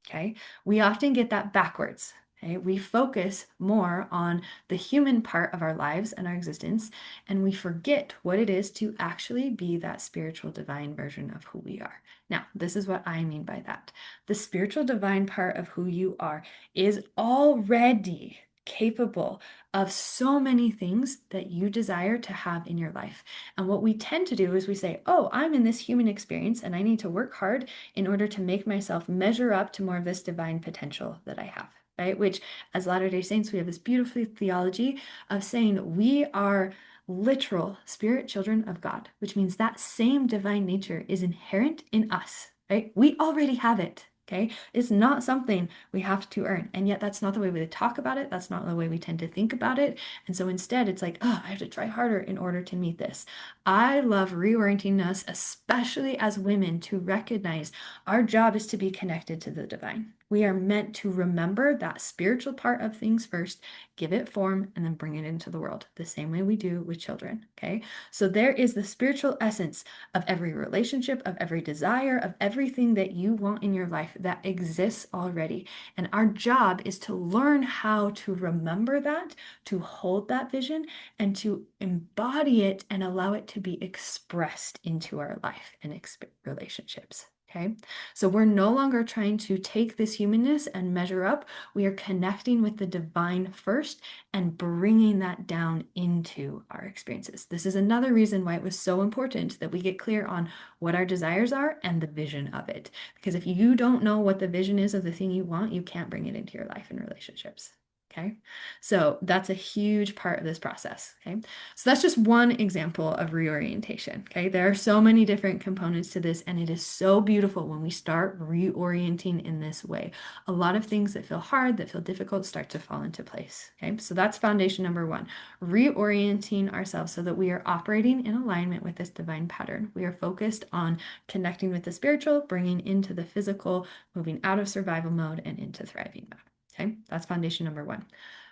Okay, we often get that backwards. Okay, we focus more on the human part of our lives and our existence, and we forget what it is to actually be that spiritual divine version of who we are. Now, this is what I mean by that. The spiritual divine part of who you are is already capable of so many things that you desire to have in your life. And what we tend to do is we say, oh, I'm in this human experience and I need to work hard in order to make myself measure up to more of this divine potential that I have, right? Which, as Latter-day Saints, we have this beautiful theology of saying we are literal spirit children of God, which means that same divine nature is inherent in us, right? We already have it. Okay, it's not something we have to earn. And yet, that's not the way we talk about it. That's not the way we tend to think about it. And so instead, it's like, oh, I have to try harder in order to meet this. I love reorienting us, especially as women, to recognize our job is to be connected to the divine. We are meant to remember that spiritual part of things first, give it form, and then bring it into the world, the same way we do with children. Okay, so there is the spiritual essence of every relationship, of every desire, of everything that you want in your life that exists already. And our job is to learn how to remember that, to hold that vision, and to embody it and allow it to be expressed into our life and relationships. Okay, so we're no longer trying to take this humanness and measure up. We are connecting with the divine first and bringing that down into our experiences. This is another reason why it was so important that we get clear on what our desires are and the vision of it. Because if you don't know what the vision is of the thing you want, you can't bring it into your life and relationships. Okay, so that's a huge part of this process. Okay, so that's just one example of reorientation. Okay, there are so many different components to this, and it is so beautiful when we start reorienting in this way. A lot of things that feel hard, that feel difficult, start to fall into place. Okay, so that's foundation number one, reorienting ourselves so that we are operating in alignment with this divine pattern. We are focused on connecting with the spiritual, bringing into the physical, moving out of survival mode and into thriving mode. Okay, that's foundation number one.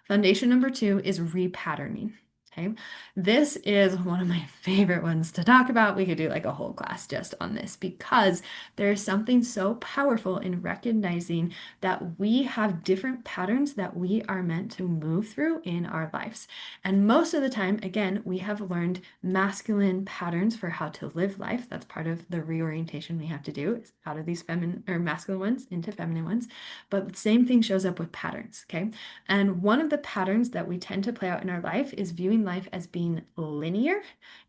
Foundation number two is repatterning. Okay. This is one of my favorite ones to talk about. We could do like a whole class just on this because there's something so powerful in recognizing that we have different patterns that we are meant to move through in our lives. And most of the time, again, we have learned masculine patterns for how to live life. That's part of the reorientation we have to do is out of these feminine or masculine ones into feminine ones. But the same thing shows up with patterns. Okay. And one of the patterns that we tend to play out in our life is viewing life as being linear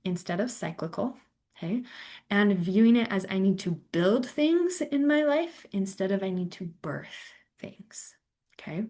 instead of cyclical. Okay. And viewing it as I need to build things in my life instead of I need to birth things. Okay.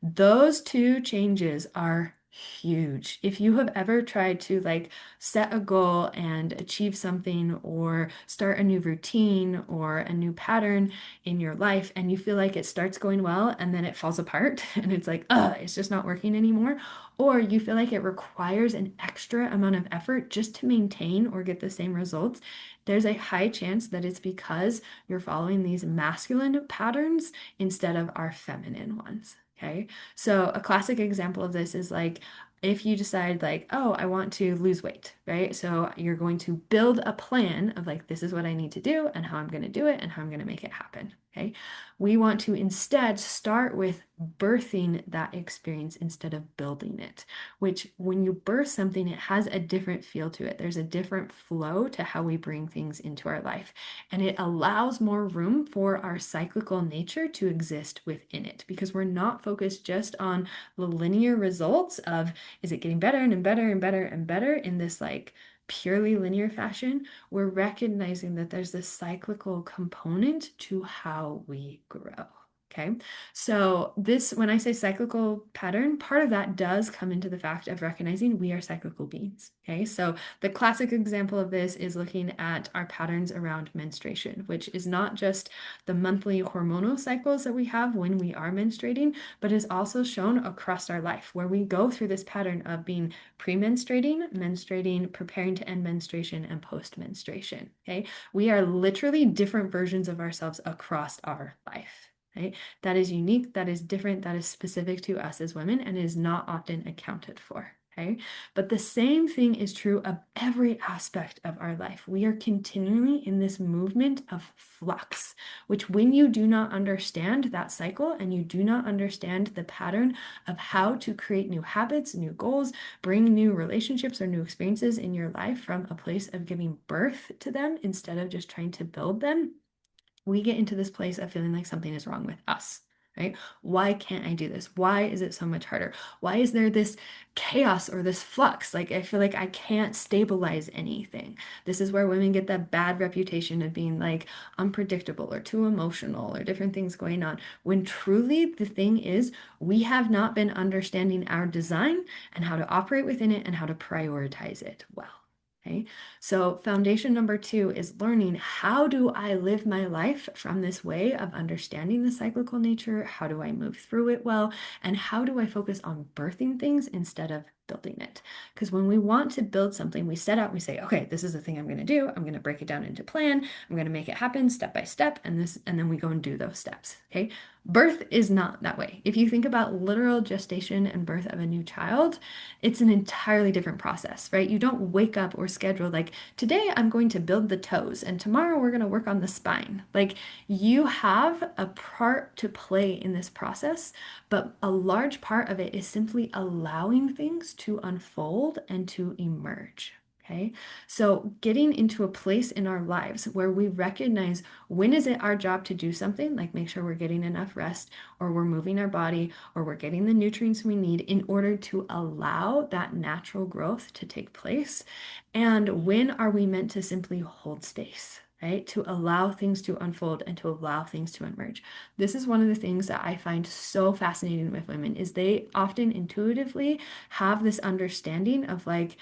Those two changes are huge. If you have ever tried to like set a goal and achieve something or start a new routine or a new pattern in your life and you feel like it starts going well and then it falls apart and it's like, it's just not working anymore, or you feel like it requires an extra amount of effort just to maintain or get the same results, there's a high chance that it's because you're following these masculine patterns instead of our feminine ones. Okay. So a classic example of this is like if you decide like, oh, I want to lose weight, right? So you're going to build a plan of like, this is what I need to do and how I'm going to do it and how I'm going to make it happen. Okay. We want to instead start with birthing that experience instead of building it, which when you birth something, it has a different feel to it. There's a different flow to how we bring things into our life. And it allows more room for our cyclical nature to exist within it because we're not focused just on the linear results of is it getting better and better and better and better in this like purely linear fashion. We're recognizing that there's this cyclical component to how we grow. Okay. So this, when I say cyclical pattern, part of that does come into the fact of recognizing we are cyclical beings. Okay. So the classic example of this is looking at our patterns around menstruation, which is not just the monthly hormonal cycles that we have when we are menstruating, but is also shown across our life where we go through this pattern of being pre-menstruating, menstruating, preparing to end menstruation, and post-menstruation. Okay. We are literally different versions of ourselves across our life. Right? That is unique, that is different, that is specific to us as women, and is not often accounted for. Okay. But the same thing is true of every aspect of our life. We are continually in this movement of flux, which when you do not understand that cycle and you do not understand the pattern of how to create new habits, new goals, bring new relationships or new experiences in your life from a place of giving birth to them instead of just trying to build them, we get into this place of feeling like something is wrong with us, right? Why can't I do this? Why is it so much harder? Why is there this chaos or this flux? Like, I feel like I can't stabilize anything. This is where women get that bad reputation of being like unpredictable or too emotional or different things going on. When truly the thing is, we have not been understanding our design and how to operate within it and how to prioritize it well. Okay. So foundation number two is learning how do I live my life from this way of understanding the cyclical nature? How do I move through it well? And how do I focus on birthing things instead of building it? Because when we want to build something, we set out, we say, okay, this is the thing I'm going to do. I'm going to break it down into plan. I'm going to make it happen step by step. And then we go and do those steps. Okay. Birth is not that way. If you think about literal gestation and birth of a new child, it's an entirely different process, right? You don't wake up or schedule like, today I'm going to build the toes and tomorrow we're going to work on the spine. Like you have a part to play in this process, but a large part of it is simply allowing things to unfold and to emerge. Okay. So getting into a place in our lives where we recognize when is it our job to do something, like make sure we're getting enough rest or we're moving our body or we're getting the nutrients we need in order to allow that natural growth to take place. And when are we meant to simply hold space? Right? To allow things to unfold and to allow things to emerge. This is one of the things that I find so fascinating with women is they often intuitively have this understanding of like,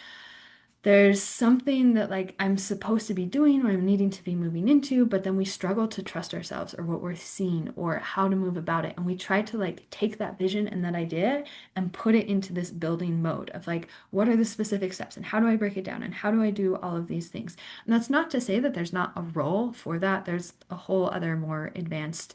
there's something that like I'm supposed to be doing or I'm needing to be moving into, but then we struggle to trust ourselves or what we're seeing or how to move about it. And we try to like take that vision and that idea and put it into this building mode of like, what are the specific steps and how do I break it down and how do I do all of these things? And that's not to say that there's not a role for that. There's a whole other more advanced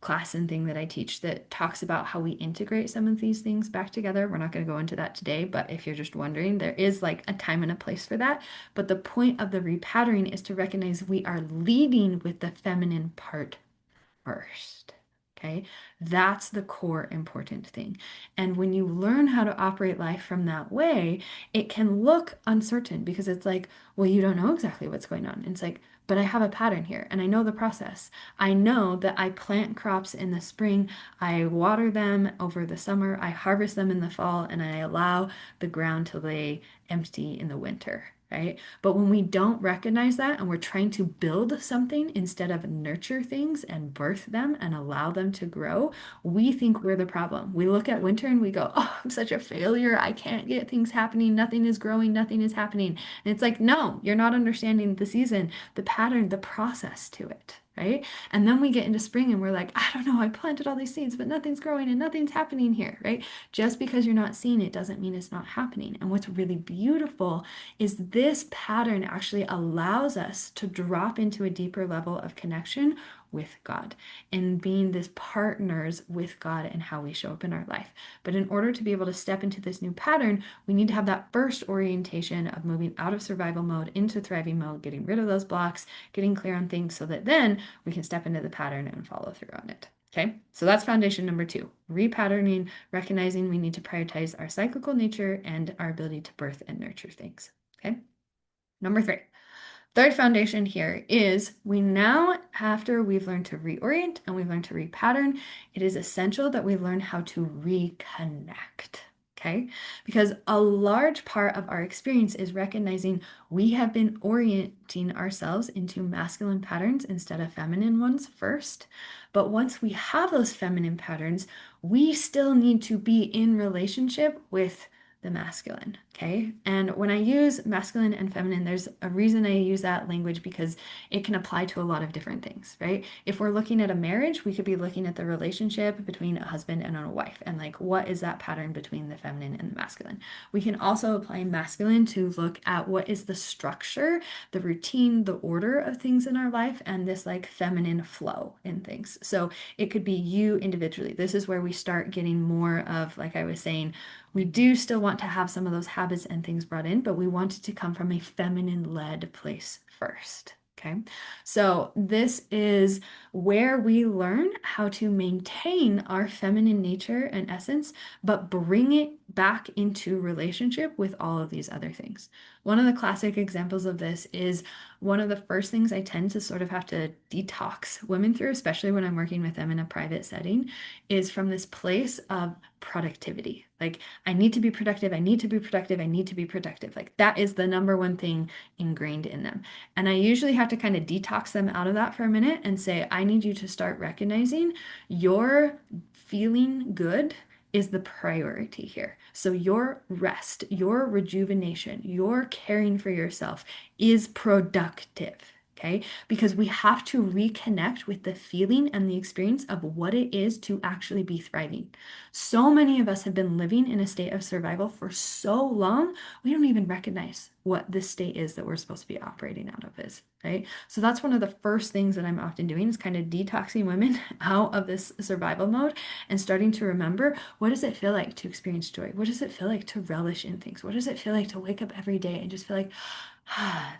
class and thing that I teach that talks about how we integrate some of these things back together. We're not going to go into that today, but if you're just wondering, there is like a time and a place for that. But the point of the repatterning is to recognize we are leading with the feminine part first. Okay, that's the core important thing. And when you learn how to operate life from that way, it can look uncertain because it's like, well, you don't know exactly what's going on. And it's like, but I have a pattern here and I know the process. I know that I plant crops in the spring, I water them over the summer, I harvest them in the fall, and I allow the ground to lay empty in the winter. Right? But when we don't recognize that and we're trying to build something instead of nurture things and birth them and allow them to grow, we think we're the problem. We look at winter and we go, oh, I'm such a failure. I can't get things happening. Nothing is growing. Nothing is happening. And it's like, no, you're not understanding the season, the pattern, the process to it. Right. And then we get into spring and we're like, I don't know, I planted all these seeds, but nothing's growing and nothing's happening here. Right. Just because you're not seeing it doesn't mean it's not happening. And what's really beautiful is this pattern actually allows us to drop into a deeper level of connection with God and being this partners with God and how we show up in our life. But in order to be able to step into this new pattern, we need to have that first orientation of moving out of survival mode into thriving mode, getting rid of those blocks, getting clear on things so that then we can step into the pattern and follow through on it. Okay, so that's foundation number two, repatterning, recognizing we need to prioritize our cyclical nature and our ability to birth and nurture things. Okay. Number three, third foundation here is we now, after we've learned to reorient and we've learned to repattern, it is essential that we learn how to reconnect. Okay. Because a large part of our experience is recognizing we have been orienting ourselves into masculine patterns instead of feminine ones first. But once we have those feminine patterns, we still need to be in relationship with the masculine. Okay. And when I use masculine and feminine, there's a reason I use that language because it can apply to a lot of different things, right? If we're looking at a marriage, we could be looking at the relationship between a husband and a wife and like what is that pattern between the feminine and the masculine. We can also apply masculine to look at what is the structure, the routine, the order of things in our life, and this like feminine flow in things. So it could be you individually. This is where we start getting more of, like I was saying, we do still want to have some of those habits and things brought in, but we want it to come from a feminine-led place first. Okay. So this is where we learn how to maintain our feminine nature and essence, but bring it back into relationship with all of these other things. One of the classic examples of this is one of the first things I tend to sort of have to detox women through, especially when I'm working with them in a private setting, is from this place of productivity. Like, I need to be productive. I need to be productive. I need to be productive. Like, that is the number one thing ingrained in them. And I usually have to kind of detox them out of that for a minute and say, I need you to start recognizing your feeling good is the priority here. So your rest, your rejuvenation, your caring for yourself is productive. Okay, because we have to reconnect with the feeling and the experience of what it is to actually be thriving. So many of us have been living in a state of survival for so long, we don't even recognize what this state is that we're supposed to be operating out of is, right? So that's one of the first things that I'm often doing is kind of detoxing women out of this survival mode and starting to remember, what does it feel like to experience joy? What does it feel like to relish in things? What does it feel like to wake up every day and just feel like,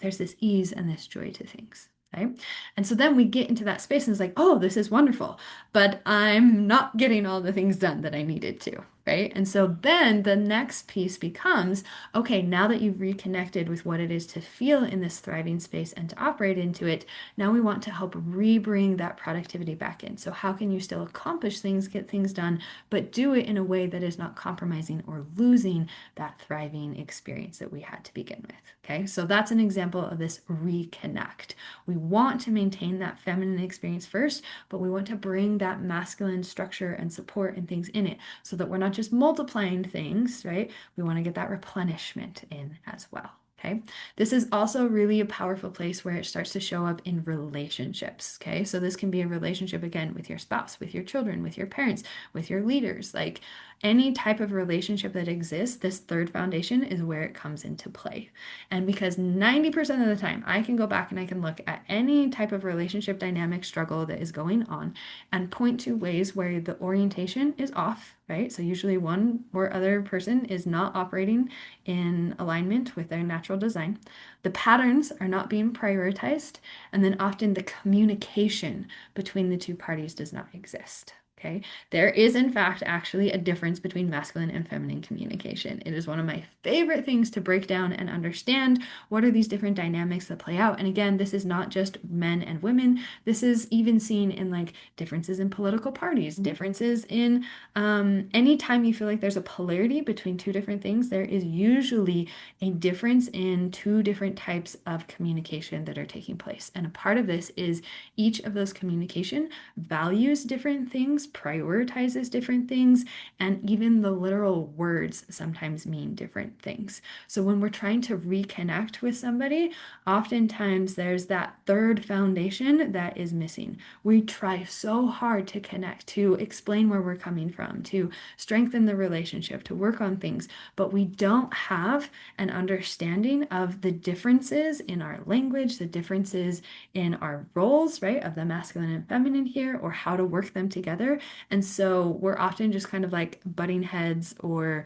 there's this ease and this joy to things. Okay. And so then we get into that space and it's like, oh, this is wonderful, but I'm not getting all the things done that I needed to. Right. And so then the next piece becomes, okay, now that you've reconnected with what it is to feel in this thriving space and to operate into it, now we want to help re-bring that productivity back in. So how can you still accomplish things, get things done, but do it in a way that is not compromising or losing that thriving experience that we had to begin with? Okay. So that's an example of this reconnect. We want to maintain that feminine experience first, but we want to bring that masculine structure and support and things in it so that we're not just multiplying things, right? We want to get that replenishment in as well. Okay. This is also really a powerful place where it starts to show up in relationships. Okay. So this can be a relationship again with your spouse, with your children, with your parents, with your leaders. Like any type of relationship that exists, this third foundation is where it comes into play. And because 90% of the time, I can go back and I can look at any type of relationship dynamic struggle that is going on and point to ways where the orientation is off, right? So usually one or other person is not operating in alignment with their natural design. The patterns are not being prioritized, and then often the communication between the two parties does not exist. Okay. There is, in fact, actually a difference between masculine and feminine communication. It is one of my favorite things to break down and understand what are these different dynamics that play out. And again, this is not just men and women. This is even seen in like differences in political parties, differences in anytime you feel like there's a polarity between two different things, there is usually a difference in two different types of communication that are taking place. And a part of this is each of those communication values different things, prioritizes different things, and even the literal words sometimes mean different things. So when we're trying to reconnect with somebody, oftentimes there's that third foundation that is missing. We try so hard to connect, to explain where we're coming from, to strengthen the relationship, to work on things, but we don't have an understanding of the differences in our language, the differences in our roles, right, of the masculine and feminine here, or how to work them together. And so we're often just kind of like butting heads or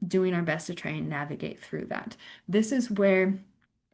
doing our best to try and navigate through that. This is where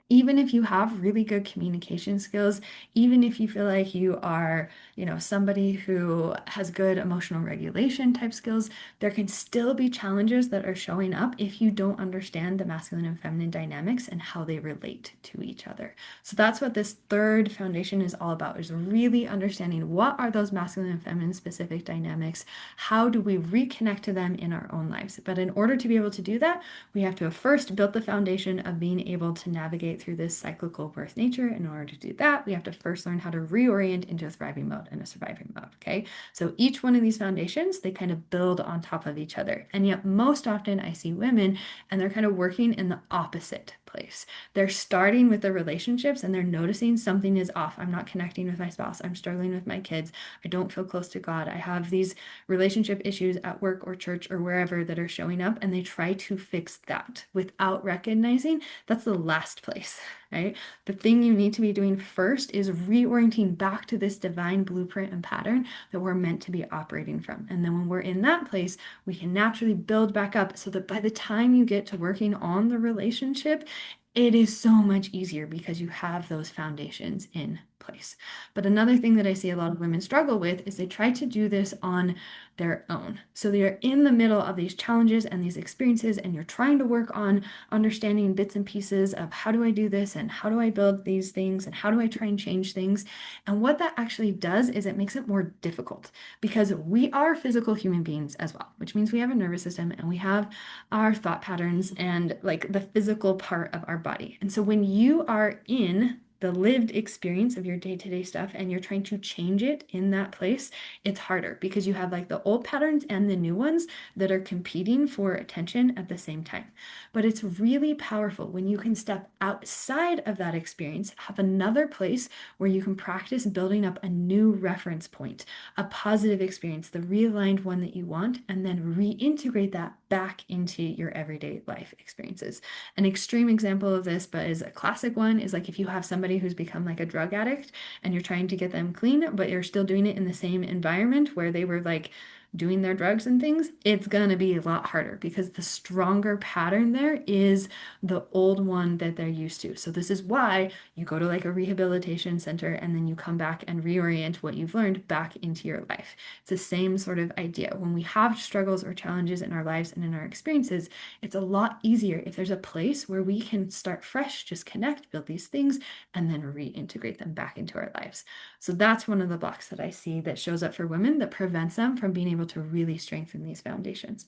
even if you have really good communication skills, even if you feel like you are, somebody who has good emotional regulation type skills, there can still be challenges that are showing up if you don't understand the masculine and feminine dynamics and how they relate to each other. So that's what this third foundation is all about, is really understanding what are those masculine and feminine specific dynamics? How do we reconnect to them in our own lives? But in order to be able to do that, we have to have first built the foundation of being able to navigate through this cyclical birth nature. In order to do that, we have to first learn how to reorient into a thriving mode and a surviving mode. Okay. So each one of these foundations, they kind of build on top of each other. And yet, most often I see women and they're kind of working in the opposite place. They're starting with the relationships and they're noticing something is off. I'm not connecting with my spouse. I'm struggling with my kids. I don't feel close to God. I have these relationship issues at work or church or wherever that are showing up, and they try to fix that without recognizing that's the last place, right? The thing you need to be doing first is reorienting back to this divine blueprint and pattern that we're meant to be operating from. And then when we're in that place, we can naturally build back up so that by the time you get to working on the relationship, it is so much easier because you have those foundations in place. But another thing that I see a lot of women struggle with is they try to do this on their own. So they're in the middle of these challenges and these experiences, and you're trying to work on understanding bits and pieces of how do I do this and how do I build these things and how do I try and change things. And what that actually does is it makes it more difficult because we are physical human beings as well, which means we have a nervous system and we have our thought patterns and like the physical part of our body. And so when you are in the lived experience of your day-to-day stuff and you're trying to change it in that place, it's harder because you have like the old patterns and the new ones that are competing for attention at the same time. But it's really powerful when you can step outside of that experience, have another place where you can practice building up a new reference point, a positive experience, the realigned one that you want, and then reintegrate that back into your everyday life experiences. An extreme example of this, but is a classic one, is like if you have somebody who's become like a drug addict and you're trying to get them clean, but you're still doing it in the same environment where they were like doing their drugs and things, it's gonna be a lot harder because the stronger pattern there is the old one that they're used to. So this is why you go to like a rehabilitation center and then you come back and reorient what you've learned back into your life. It's the same sort of idea. When we have struggles or challenges in our lives and in our experiences, it's a lot easier if there's a place where we can start fresh, just connect, build these things, and then reintegrate them back into our lives. So that's one of the blocks that I see that shows up for women that prevents them from being able to really strengthen these foundations.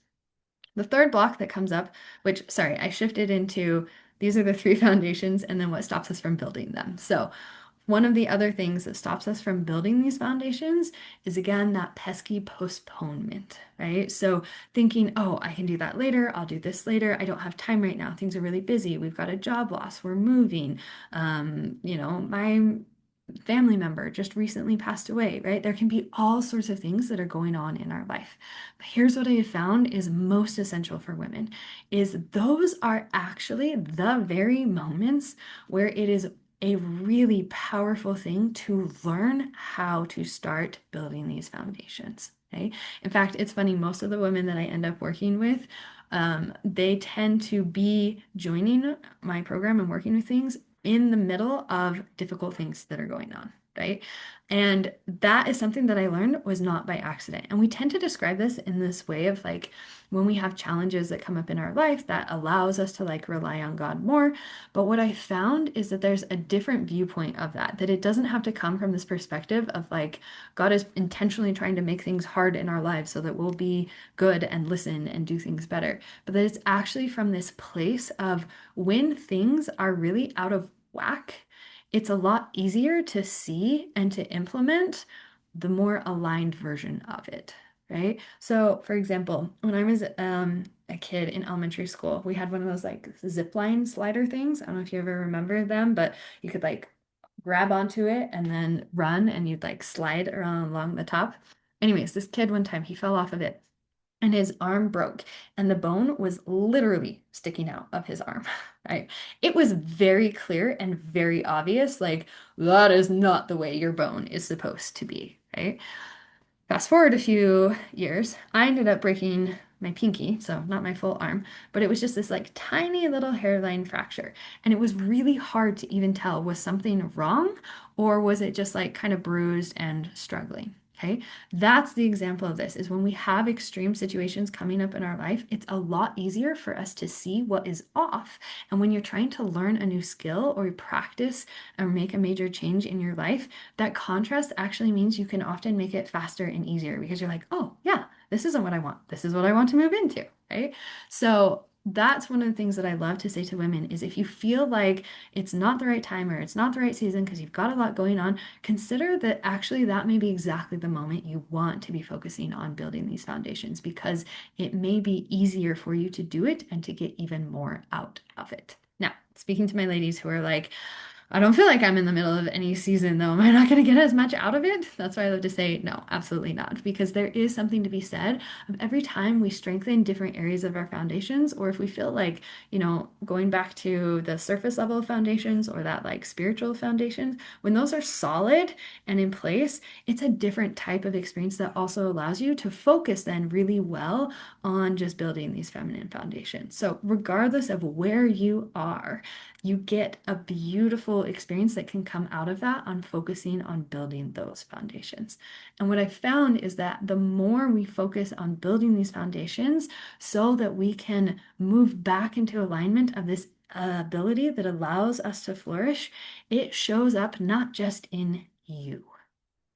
The third block that comes up, which, sorry, I shifted into these are the three foundations and then what stops us from building them. So one of the other things that stops us from building these foundations is again that pesky postponement, right? So thinking, oh, I can do that later. I'll do this later. I don't have time right now. Things are really busy. We've got a job loss. We're moving. My family member just recently passed away, right? There can be all sorts of things that are going on in our life. But here's what I have found is most essential for women is those are actually the very moments where it is a really powerful thing to learn how to start building these foundations. Okay. In fact, it's funny, most of the women that I end up working with, they tend to be joining my program and working with things in the middle of difficult things that are going on, right? And that is something that I learned was not by accident. And we tend to describe this in this way of like when we have challenges that come up in our life that allows us to like rely on God more. But what I found is that there's a different viewpoint of that, that it doesn't have to come from this perspective of like God is intentionally trying to make things hard in our lives so that we'll be good and listen and do things better, but that it's actually from this place of when things are really out of whack, it's a lot easier to see and to implement the more aligned version of it, right? So, for example, when I was a kid in elementary school, we had one of those like zip line slider things. I don't know if you ever remember them, but you could like grab onto it and then run and you'd like slide around along the top. Anyways, this kid one time he fell off of it and his arm broke and the bone was literally sticking out of his arm, right? It was very clear and very obvious, like that is not the way your bone is supposed to be, right? Fast forward a few years, I ended up breaking my pinky, so not my full arm, but it was just this like tiny little hairline fracture. And it was really hard to even tell was something wrong or was it just like kind of bruised and struggling. Okay, that's the example of this is when we have extreme situations coming up in our life, it's a lot easier for us to see what is off. And when you're trying to learn a new skill or practice or make a major change in your life, that contrast actually means you can often make it faster and easier because you're like, oh, yeah, this isn't what I want. This is what I want to move into, right? So that's one of the things that I love to say to women is if you feel like it's not the right time or it's not the right season because you've got a lot going on, consider that actually that may be exactly the moment you want to be focusing on building these foundations because it may be easier for you to do it and to get even more out of it. Now, speaking to my ladies who are like, I don't feel like I'm in the middle of any season, though. Am I not going to get as much out of it? That's why I love to say no, absolutely not. Because there is something to be said of every time we strengthen different areas of our foundations, or if we feel like, going back to the surface level foundations or that like spiritual foundations, when those are solid and in place, it's a different type of experience that also allows you to focus then really well on just building these feminine foundations. So, regardless of where you are, you get a beautiful experience that can come out of that on focusing on building those foundations. And what I found is that the more we focus on building these foundations so that we can move back into alignment of this ability that allows us to flourish, it shows up not just in you.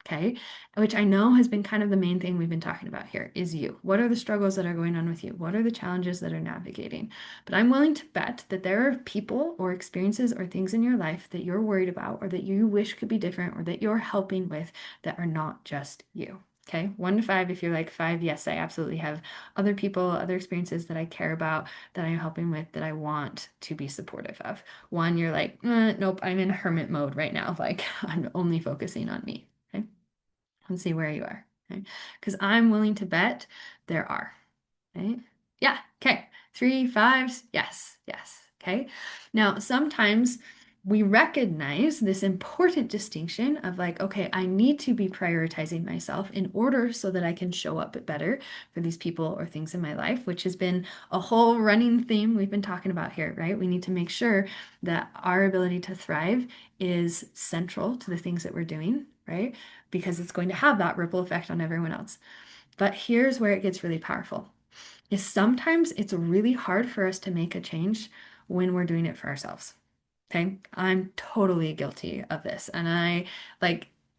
Okay, which I know has been kind of the main thing we've been talking about here is you. What are the struggles that are going on with you? What are the challenges that are navigating? But I'm willing to bet that there are people or experiences or things in your life that you're worried about or that you wish could be different or that you're helping with that are not just you. Okay, 1 to 5, if you're like 5, yes, I absolutely have other people, other experiences that I care about, that I'm helping with, that I want to be supportive of. 1, you're like, nope, I'm in hermit mode right now. Like, I'm only focusing on me. Okay and see where you are. Okay. Because I'm willing to bet there are. Right? Yeah. Okay. 3, 5s. Yes. Yes. Okay. Now, sometimes we recognize this important distinction of like, okay, I need to be prioritizing myself in order so that I can show up better for these people or things in my life, which has been a whole running theme we've been talking about here, right? We need to make sure that our ability to thrive is central to the things that we're doing, right? Because it's going to have that ripple effect on everyone else. But here's where it gets really powerful is sometimes it's really hard for us to make a change when we're doing it for ourselves. Okay. I'm totally guilty of this. And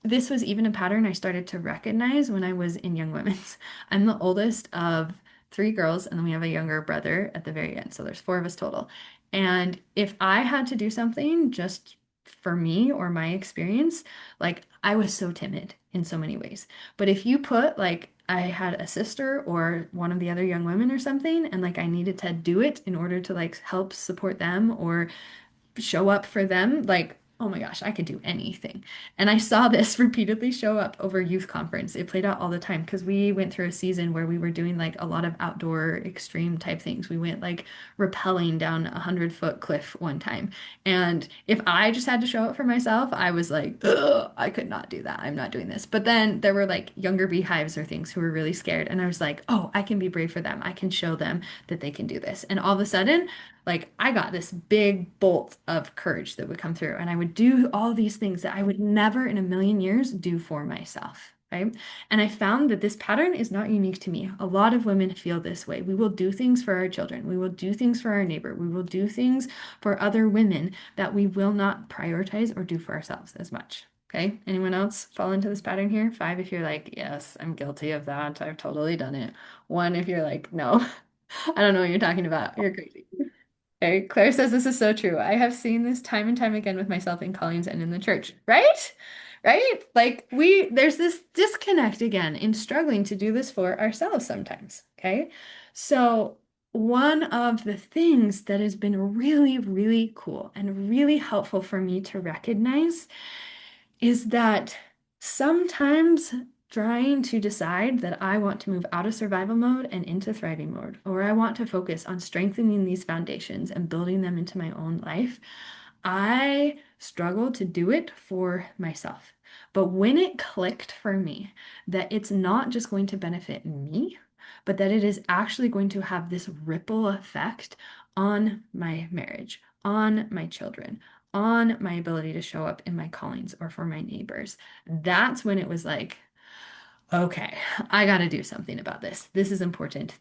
this was even a pattern I started to recognize when I was in Young Women's. I'm the oldest of 3 girls, and then we have a younger brother at the very end. So there's 4 of us total. And if I had to do something just for me or my experience, like I was so timid in so many ways. But if you put like I had a sister or one of the other young women or something, and like I needed to do it in order to like help support them or show up for them, like oh my gosh, I could do anything. And I saw this repeatedly show up over youth conference. It played out all the time because we went through a season where we were doing like a lot of outdoor extreme type things. We went like rappelling down a 100-foot cliff one time. And if I just had to show up for myself, I was like, ugh, I could not do that. I'm not doing this. But then there were like younger beehives or things who were really scared. And I was like, oh, I can be brave for them. I can show them that they can do this. And all of a sudden, like I got this big bolt of courage that would come through, and I would do all these things that I would never in a million years do for myself. Right. And I found that this pattern is not unique to me. A lot of women feel this way. We will do things for our children. We will do things for our neighbor. We will do things for other women that we will not prioritize or do for ourselves as much. Okay. Anyone else fall into this pattern here? Five, if you're like, yes, I'm guilty of that. I've totally done it. One, if you're like, no, I don't know what you're talking about. You're crazy. Okay, Claire says this is so true. I have seen this time and time again with myself in callings and in the church, right? Right? Like there's this disconnect again in struggling to do this for ourselves sometimes. Okay. So one of the things that has been really, really cool and really helpful for me to recognize is that sometimes trying to decide that I want to move out of survival mode and into thriving mode, or I want to focus on strengthening these foundations and building them into my own life, I struggle to do it for myself. But when it clicked for me that it's not just going to benefit me, but that it is actually going to have this ripple effect on my marriage, on my children, on my ability to show up in my callings or for my neighbors. That's when it was like, okay, I got to do something about this. This is important.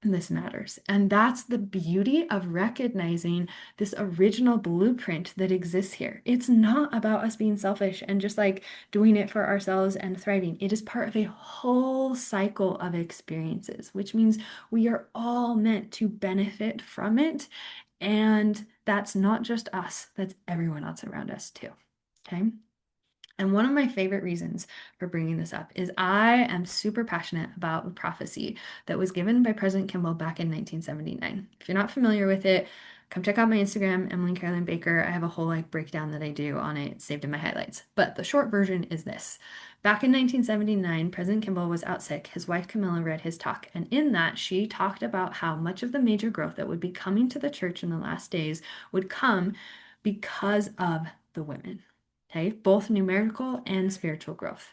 This matters. And that's the beauty of recognizing this original blueprint that exists here. It's not about us being selfish and just like doing it for ourselves and thriving. It is part of a whole cycle of experiences, which means we are all meant to benefit from it. And that's not just us, that's everyone else around us too. Okay. And one of my favorite reasons for bringing this up is I am super passionate about a prophecy that was given by President Kimball back in 1979. If you're not familiar with it, come check out my Instagram, Emily Carolyn Baker. I have a whole like breakdown that I do on it saved in my highlights. But the short version is this. Back in 1979, President Kimball was out sick. His wife Camilla read his talk, and in that, she talked about how much of the major growth that would be coming to the church in the last days would come because of the women. Okay, both numerical and spiritual growth.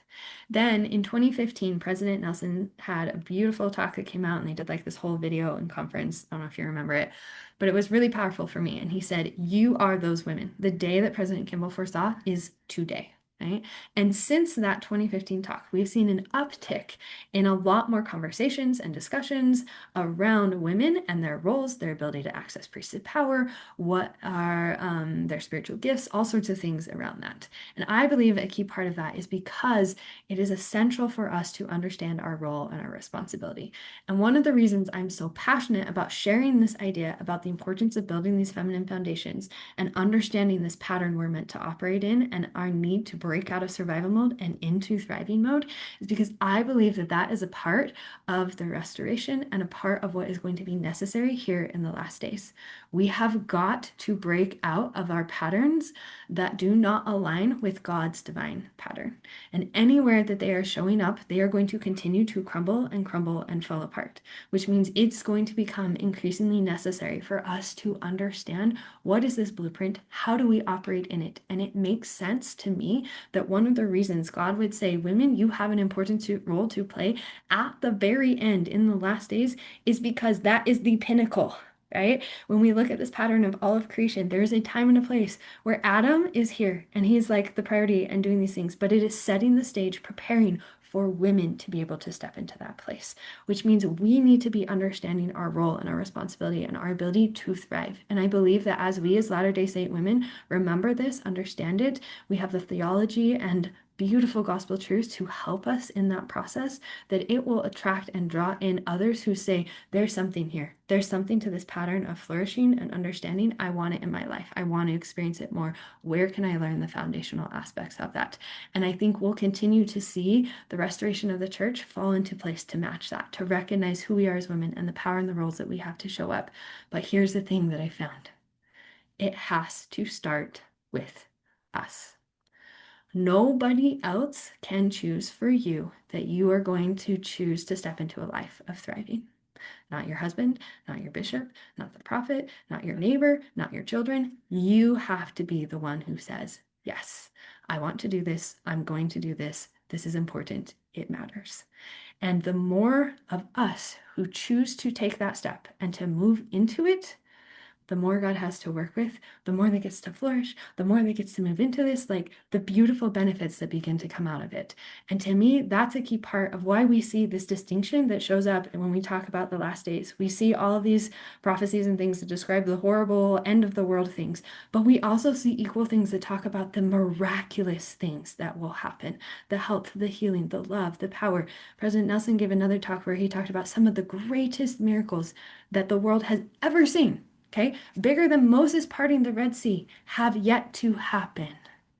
Then in 2015, President Nelson had a beautiful talk that came out, and they did like this whole video and conference. I don't know if you remember it, but it was really powerful for me. And he said, you are those women. The day that President Kimball foresaw is today. Right? And since that 2015 talk, we've seen an uptick in a lot more conversations and discussions around women and their roles, their ability to access priesthood power, what are their spiritual gifts, all sorts of things around that. And I believe a key part of that is because it is essential for us to understand our role and our responsibility. And one of the reasons I'm so passionate about sharing this idea about the importance of building these feminine foundations and understanding this pattern we're meant to operate in and our need to break out of survival mode and into thriving mode is because I believe that that is a part of the restoration and a part of what is going to be necessary here in the last days. We have got to break out of our patterns that do not align with God's divine pattern. And anywhere that they are showing up, they are going to continue to crumble and fall apart, which means it's going to become increasingly necessary for us to understand what is this blueprint? How do we operate in it? And it makes sense to me that one of the reasons God would say, women, you have an important role to play at the very end in the last days is because that is the pinnacle. Right? When we look at this pattern of all of creation, there is a time and a place where Adam is here and he's like the priority and doing these things, but it is setting the stage, preparing for women to be able to step into that place, which means we need to be understanding our role and our responsibility and our ability to thrive. And I believe that as we as Latter-day Saint women remember this, understand it, we have the theology and beautiful gospel truths to help us in that process, that it will attract and draw in others who say, there's something here. There's something to this pattern of flourishing and understanding. I want it in my life. I want to experience it more. Where can I learn the foundational aspects of that? And I think we'll continue to see the restoration of the church fall into place to match that, to recognize who we are as women and the power and the roles that we have to show up. But here's the thing that I found. It has to start with us. Nobody else can choose for you that you are going to choose to step into a life of thriving. Not your husband, not your bishop, not the prophet, not your neighbor, not your children. You have to be the one who says, yes, I want to do this. I'm going to do this. This is important. It matters. And the more of us who choose to take that step and to move into it, the more God has to work with, the more that gets to flourish, the more that gets to move into this, like the beautiful benefits that begin to come out of it. And to me, that's a key part of why we see this distinction that shows up when we talk about the last days. We see all of these prophecies and things that describe the horrible end of the world things, but we also see equal things that talk about the miraculous things that will happen, the health, the healing, the love, the power. President Nelson gave another talk where he talked about some of the greatest miracles that the world has ever seen. Okay, bigger than Moses parting the Red Sea, have yet to happen,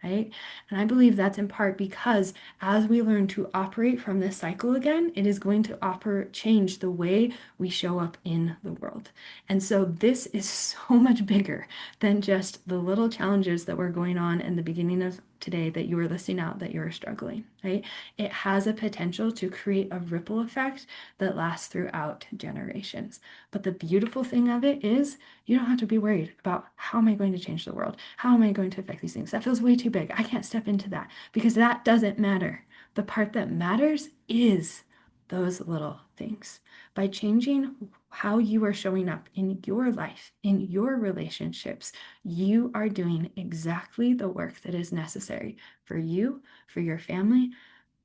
right? And I believe that's in part because as we learn to operate from this cycle again, it is going to change the way we show up in the world. And so this is so much bigger than just the little challenges that were going on in the beginning of today that you were listing out that you were struggling, right? It has a potential to create a ripple effect that lasts throughout generations. But the beautiful thing of it is you don't have to be worried about how am I going to change the world? How am I going to affect these things? That feels way too big. I can't step into that because that doesn't matter. The part that matters is those little things. By changing how you are showing up in your life, in your relationships, you are doing exactly the work that is necessary for you, for your family,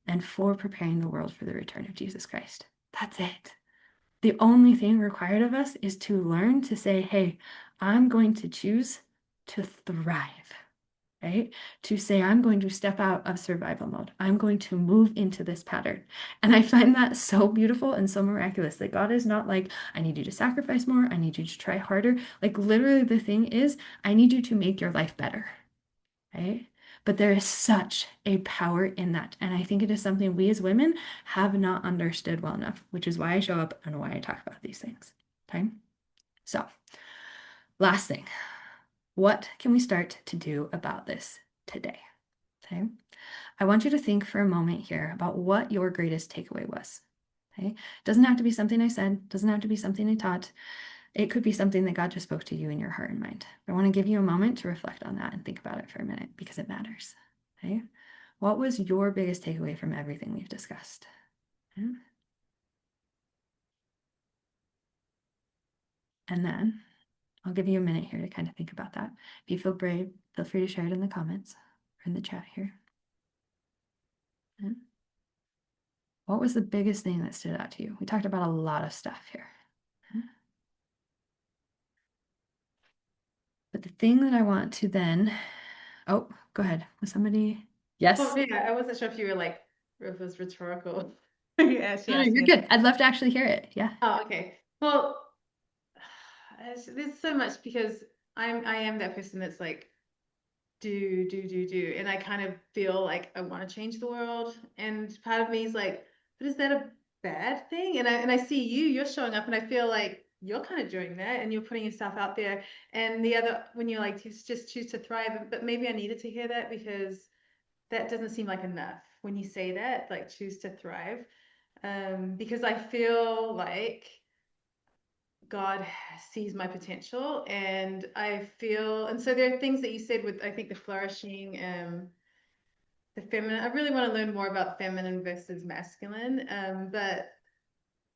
and for preparing the world for the return of Jesus Christ. That's it. The only thing required of us is to learn to say, hey, I'm going to choose to thrive, right? To say, I'm going to step out of survival mode. I'm going to move into this pattern. And I find that so beautiful and so miraculous that God is not like, I need you to sacrifice more. I need you to try harder. Like, literally, the thing is, I need you to make your life better, right? But there is such a power in that. And I think it is something we as women have not understood well enough, which is why I show up and why I talk about these things. Okay. So, last thing, what can we start to do about this today? Okay. I want you to think for a moment here about what your greatest takeaway was. Okay. It doesn't have to be something I said, doesn't have to be something I taught. It could be something that God just spoke to you in your heart and mind. I want to give you a moment to reflect on that and think about it for a minute because it matters. Okay. What was your biggest takeaway from everything we've discussed? Okay. And then I'll give you a minute here to kind of think about that. If you feel brave, feel free to share it in the comments or in the chat here. Okay. What was the biggest thing that stood out to you? We talked about a lot of stuff here. Okay. But the thing that I want to then, oh, go ahead. Was somebody? Well, Yes. yeah, I wasn't sure if you were like, if it was rhetorical. You actually No, asked you're me. good. I'd love to actually hear it. Yeah. Oh, okay. Well, there's so much because I am that person that's like do, and I kind of feel like I want to change the world, and part of me is like, but is that a bad thing? And I see you're showing up, and I feel like you're kind of doing that, and you're putting yourself out there. And the other, when you're like, just choose to thrive, but maybe I needed to hear that because that doesn't seem like enough when you say that, like choose to thrive. Because I feel like God sees my potential, and I feel, and so there are things that you said with, I think, the flourishing, the feminine. I really want to learn more about feminine versus masculine, but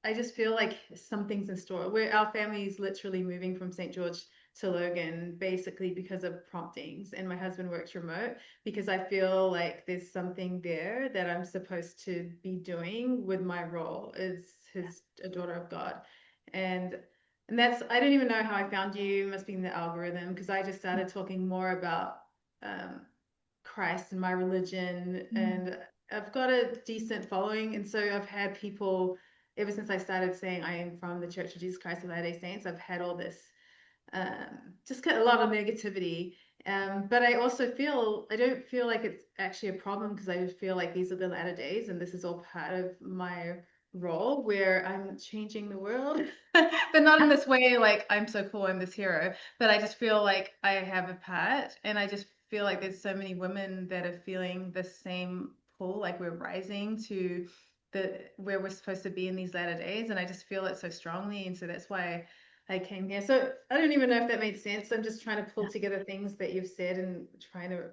I just feel like something's in store. Where our family is literally moving from St. George to Logan basically because of promptings, and my husband works remote because I feel like there's something there that I'm supposed to be doing with my role as his a daughter of God, and that's, I don't even know how I found you. It must be in the algorithm because I just started talking more about um, Christ and my religion, Mm. and I've got a decent following, and so I've had people ever since I started saying I am from the Church of Jesus Christ of Latter-day Saints. I've had all this just got a lot of negativity. But I also feel I don't feel like it's actually a problem because I just feel like these are the latter days, and this is all part of my role where I'm changing the world, but not in Yeah. this way like I'm so cool, I'm this hero. But I just feel like I have a part, and I just feel like there's so many women that are feeling the same pull, like we're rising to the where we're supposed to be in these latter days. And I just feel it so strongly. And so that's why I came here. So I don't even know if that made sense. I'm just trying to pull together things that you've said and trying to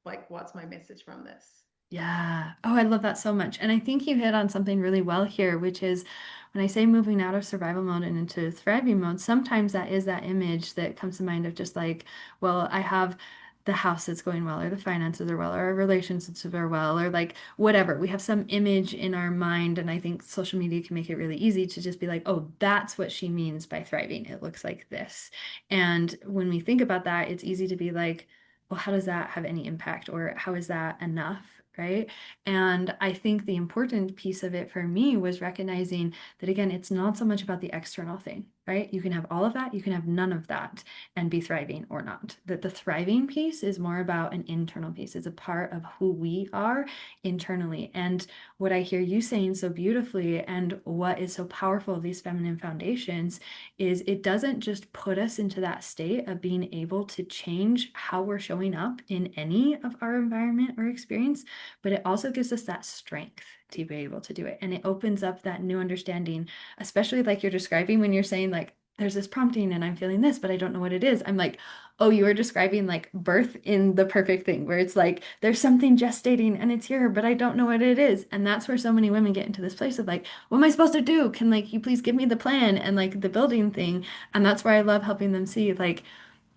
like, what's my message from this? Yeah. Oh, I love that so much. And I think you hit on something really well here, which is when I say moving out of survival mode and into thriving mode, sometimes that is that image that comes to mind of just like, well, I have the house that's going well, or the finances are well, or our relationships are well, or like whatever. We have some image in our mind. And I think social media can make it really easy to just be like, oh, that's what she means by thriving. It looks like this. And when we think about that, it's easy to be like, well, how does that have any impact? Or how is that enough? Right. And I think the important piece of it for me was recognizing that, again, it's not so much about the external thing, right? You can have all of that, you can have none of that and be thriving or not. That the thriving piece is more about an internal piece, it's a part of who we are internally. And what I hear you saying so beautifully, and what is so powerful of these feminine foundations, is it doesn't just put us into that state of being able to change how we're showing up in any of our environment or experience, but it also gives us that strength to be able to do it. And it opens up that new understanding, especially like you're describing when you're saying, like, there's this prompting and I'm feeling this, but I don't know what it is. I'm like, oh, you are describing like birth in the perfect thing, where it's like there's something gestating and it's here, but I don't know what it is. And that's where so many women get into this place of like, what am I supposed to do? Can like you please give me the plan and like the building thing? And that's where I love helping them see like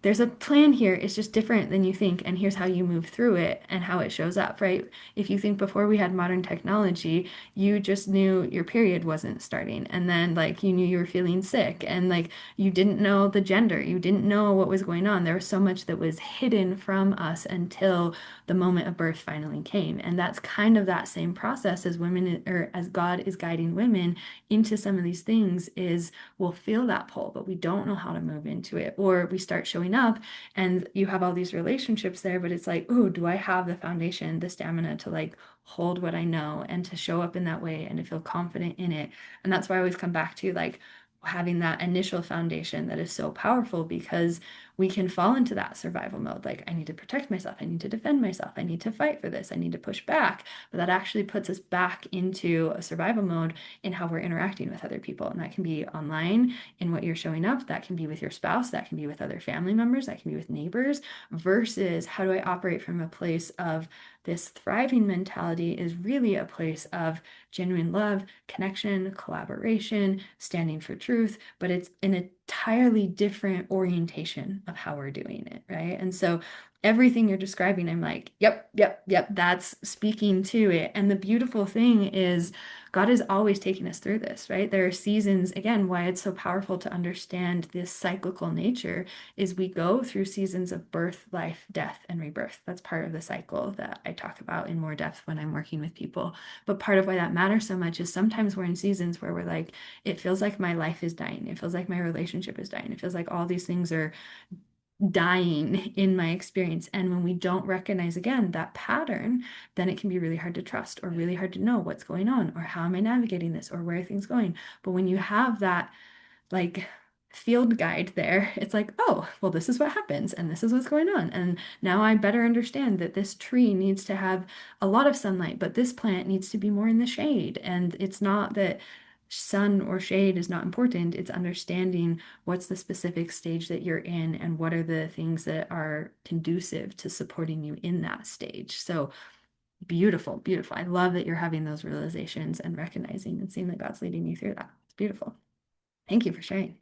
there's a plan here. It's just different than you think. And here's how you move through it and how it shows up, right? If you think before we had modern technology, you just knew your period wasn't starting. And then, like, you knew you were feeling sick. And, like, you didn't know the gender. You didn't know what was going on. There was so much that was hidden from us until the moment of birth finally came. And that's kind of that same process as women, or as God is guiding women into some of these things, is we'll feel that pull, but we don't know how to move into it. Or we start showing up and you have all these relationships there, but it's like, oh, do I have the foundation, the stamina to like hold what I know and to show up in that way and to feel confident in it? And that's why I always come back to like having that initial foundation that is so powerful, because we can fall into that survival mode. Like, I need to protect myself. I need to defend myself. I need to fight for this. I need to push back. But that actually puts us back into a survival mode in how we're interacting with other people. And that can be online in what you're showing up. That can be with your spouse. That can be with other family members. That can be with neighbors. Versus how do I operate from a place of this thriving mentality, is really a place of genuine love, connection, collaboration, standing for truth, but it's an entirely different orientation of how we're doing it, right? And so everything you're describing, I'm like, yep, yep, yep, that's speaking to it. And the beautiful thing is, God is always taking us through this, right? There are seasons, again, why it's so powerful to understand this cyclical nature is we go through seasons of birth, life, death, and rebirth. That's part of the cycle that I talk about in more depth when I'm working with people. But part of why that matters so much is sometimes we're in seasons where we're like, it feels like my life is dying. It feels like my relationship is dying. It feels like all these things are dying in my experience. And when we don't recognize again that pattern, then it can be really hard to trust or really hard to know what's going on or how am I navigating this or where are things going. But when you have that like field guide there, it's like, oh, well, this is what happens and this is what's going on. And now I better understand that this tree needs to have a lot of sunlight, but this plant needs to be more in the shade. And it's not that sun or shade is not important, it's understanding what's the specific stage that you're in and what are the things that are conducive to supporting you in that stage. So beautiful, beautiful. I love that you're having those realizations and recognizing and seeing that God's leading you through that. It's beautiful. Thank you for sharing.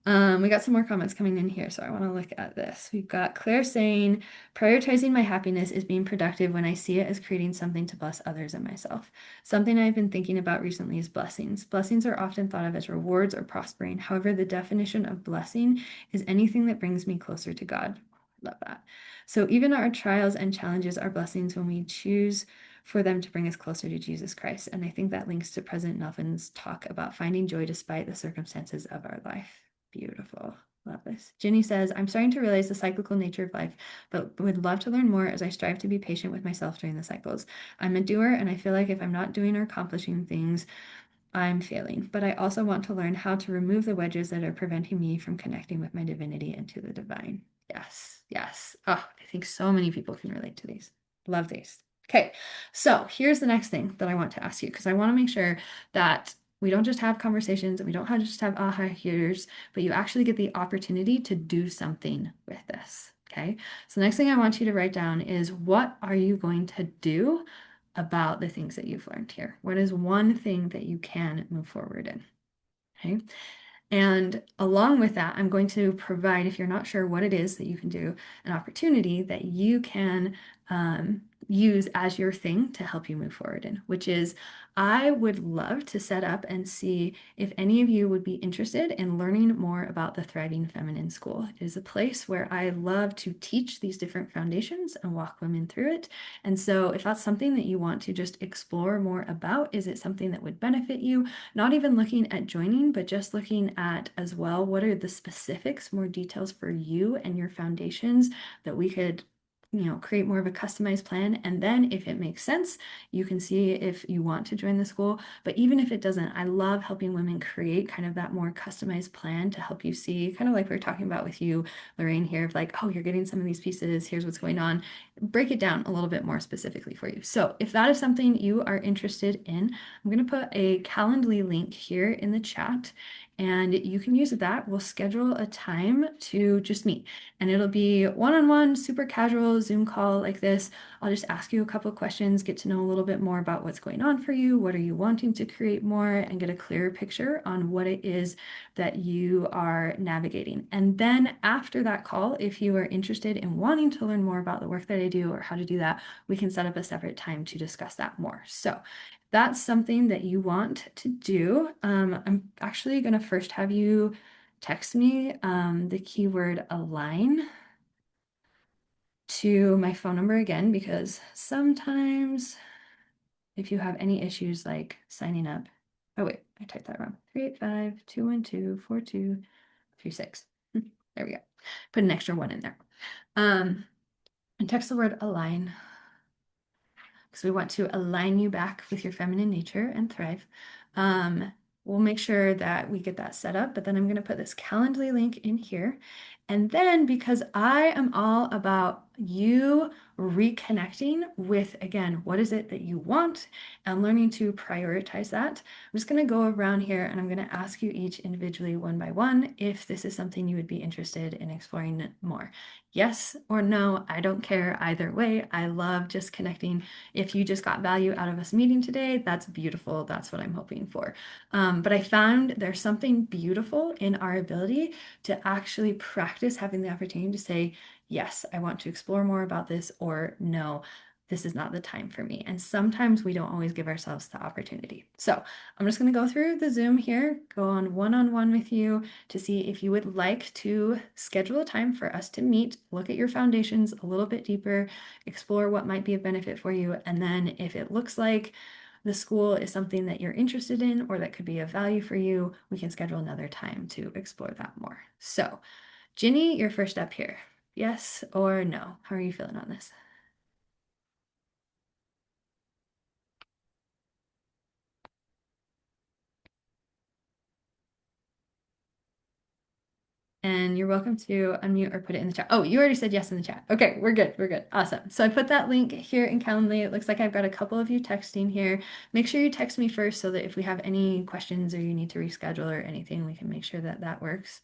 We got some more comments coming in here, so I want to look at this. We've got Claire saying, prioritizing my happiness is being productive when I see it as creating something to bless others and myself. Something I've been thinking about recently is blessings. Blessings are often thought of as rewards or prospering. However, the definition of blessing is anything that brings me closer to God. Love that. So even our trials and challenges are blessings when we choose for them to bring us closer to Jesus Christ. And I think that links to President Nelson's talk about finding joy despite the circumstances of our life. Beautiful. Love this. Ginny says, I'm starting to realize the cyclical nature of life, but would love to learn more as I strive to be patient with myself during the cycles. I'm a doer, and I feel like if I'm not doing or accomplishing things, I'm failing. But I also want to learn how to remove the wedges that are preventing me from connecting with my divinity and to the divine. Yes. Yes. Oh, I think so many people can relate to these. Love these. Okay. So here's the next thing that I want to ask you because I want to make sure that we don't just have conversations and we don't just have aha here's, but you actually get the opportunity to do something with this. Okay. So the next thing I want you to write down is what are you going to do about the things that you've learned here? What is one thing that you can move forward in? Okay. And along with that, I'm going to provide, if you're not sure what it is that you can do, an opportunity that you can use as your thing to help you move forward in, which is I would love to set up and see if any of you would be interested in learning more about the Thriving Feminine School. It is a place where I love to teach these different foundations and walk women through it. And so if that's something that you want to just explore more about, is it something that would benefit you? Not even looking at joining, but just looking at as well, what are the specifics, more details for you and your foundations that we could, create more of a customized plan. And then if it makes sense, you can see if you want to join the school. But even if it doesn't, I love helping women create kind of that more customized plan to help you see, kind of like we are talking about with you, Lorraine, here, of like, oh, you're getting some of these pieces, here's what's going on. Break it down a little bit more specifically for you. So if that is something you are interested in, I'm going to put a Calendly link here in the chat and you can use that. We'll schedule a time to just meet and it'll be one-on-one, super casual Zoom call like this. I'll just ask you a couple of questions, get to know a little bit more about what's going on for you. What are you wanting to create more and get a clearer picture on what it is that you are navigating. And then after that call, if you are interested in wanting to learn more about the work that I do or how to do that, we can set up a separate time to discuss that more. So that's something that you want to do. I'm actually going to first have you text me the keyword align to my phone number again, because sometimes if you have any issues like signing up, oh wait, I typed that wrong. 385-212-4236. There we go. Put an extra one in there. And text the word align because we want to align you back with your feminine nature and thrive. Um, we'll make sure that we get that set up, but then I'm going to put this Calendly link in here. And then because I am all about you reconnecting with, again, what is it that you want and learning to prioritize that, I'm just going to go around here and I'm going to ask you each individually one by one if this is something you would be interested in exploring more. Yes or no, I don't care either way. I love just connecting. If you just got value out of us meeting today, that's beautiful. That's what I'm hoping for. But I found there's something beautiful in our ability to actually practice having the opportunity to say, yes, I want to explore more about this, or no, this is not the time for me. And sometimes we don't always give ourselves the opportunity. So I'm just going to go through the Zoom here, go on one-on-one with you to see if you would like to schedule a time for us to meet, look at your foundations a little bit deeper, explore what might be of benefit for you. And then if it looks like the school is something that you're interested in or that could be of value for you, we can schedule another time to explore that more. So, Ginny, you're first up here. Yes or no? How are you feeling on this? And you're welcome to unmute or put it in the chat. Oh, you already said yes in the chat. Okay, we're good. We're good. Awesome. So I put that link here in Calendly. It looks like I've got a couple of you texting here. Make sure you text me first so that if we have any questions or you need to reschedule or anything, we can make sure that that works.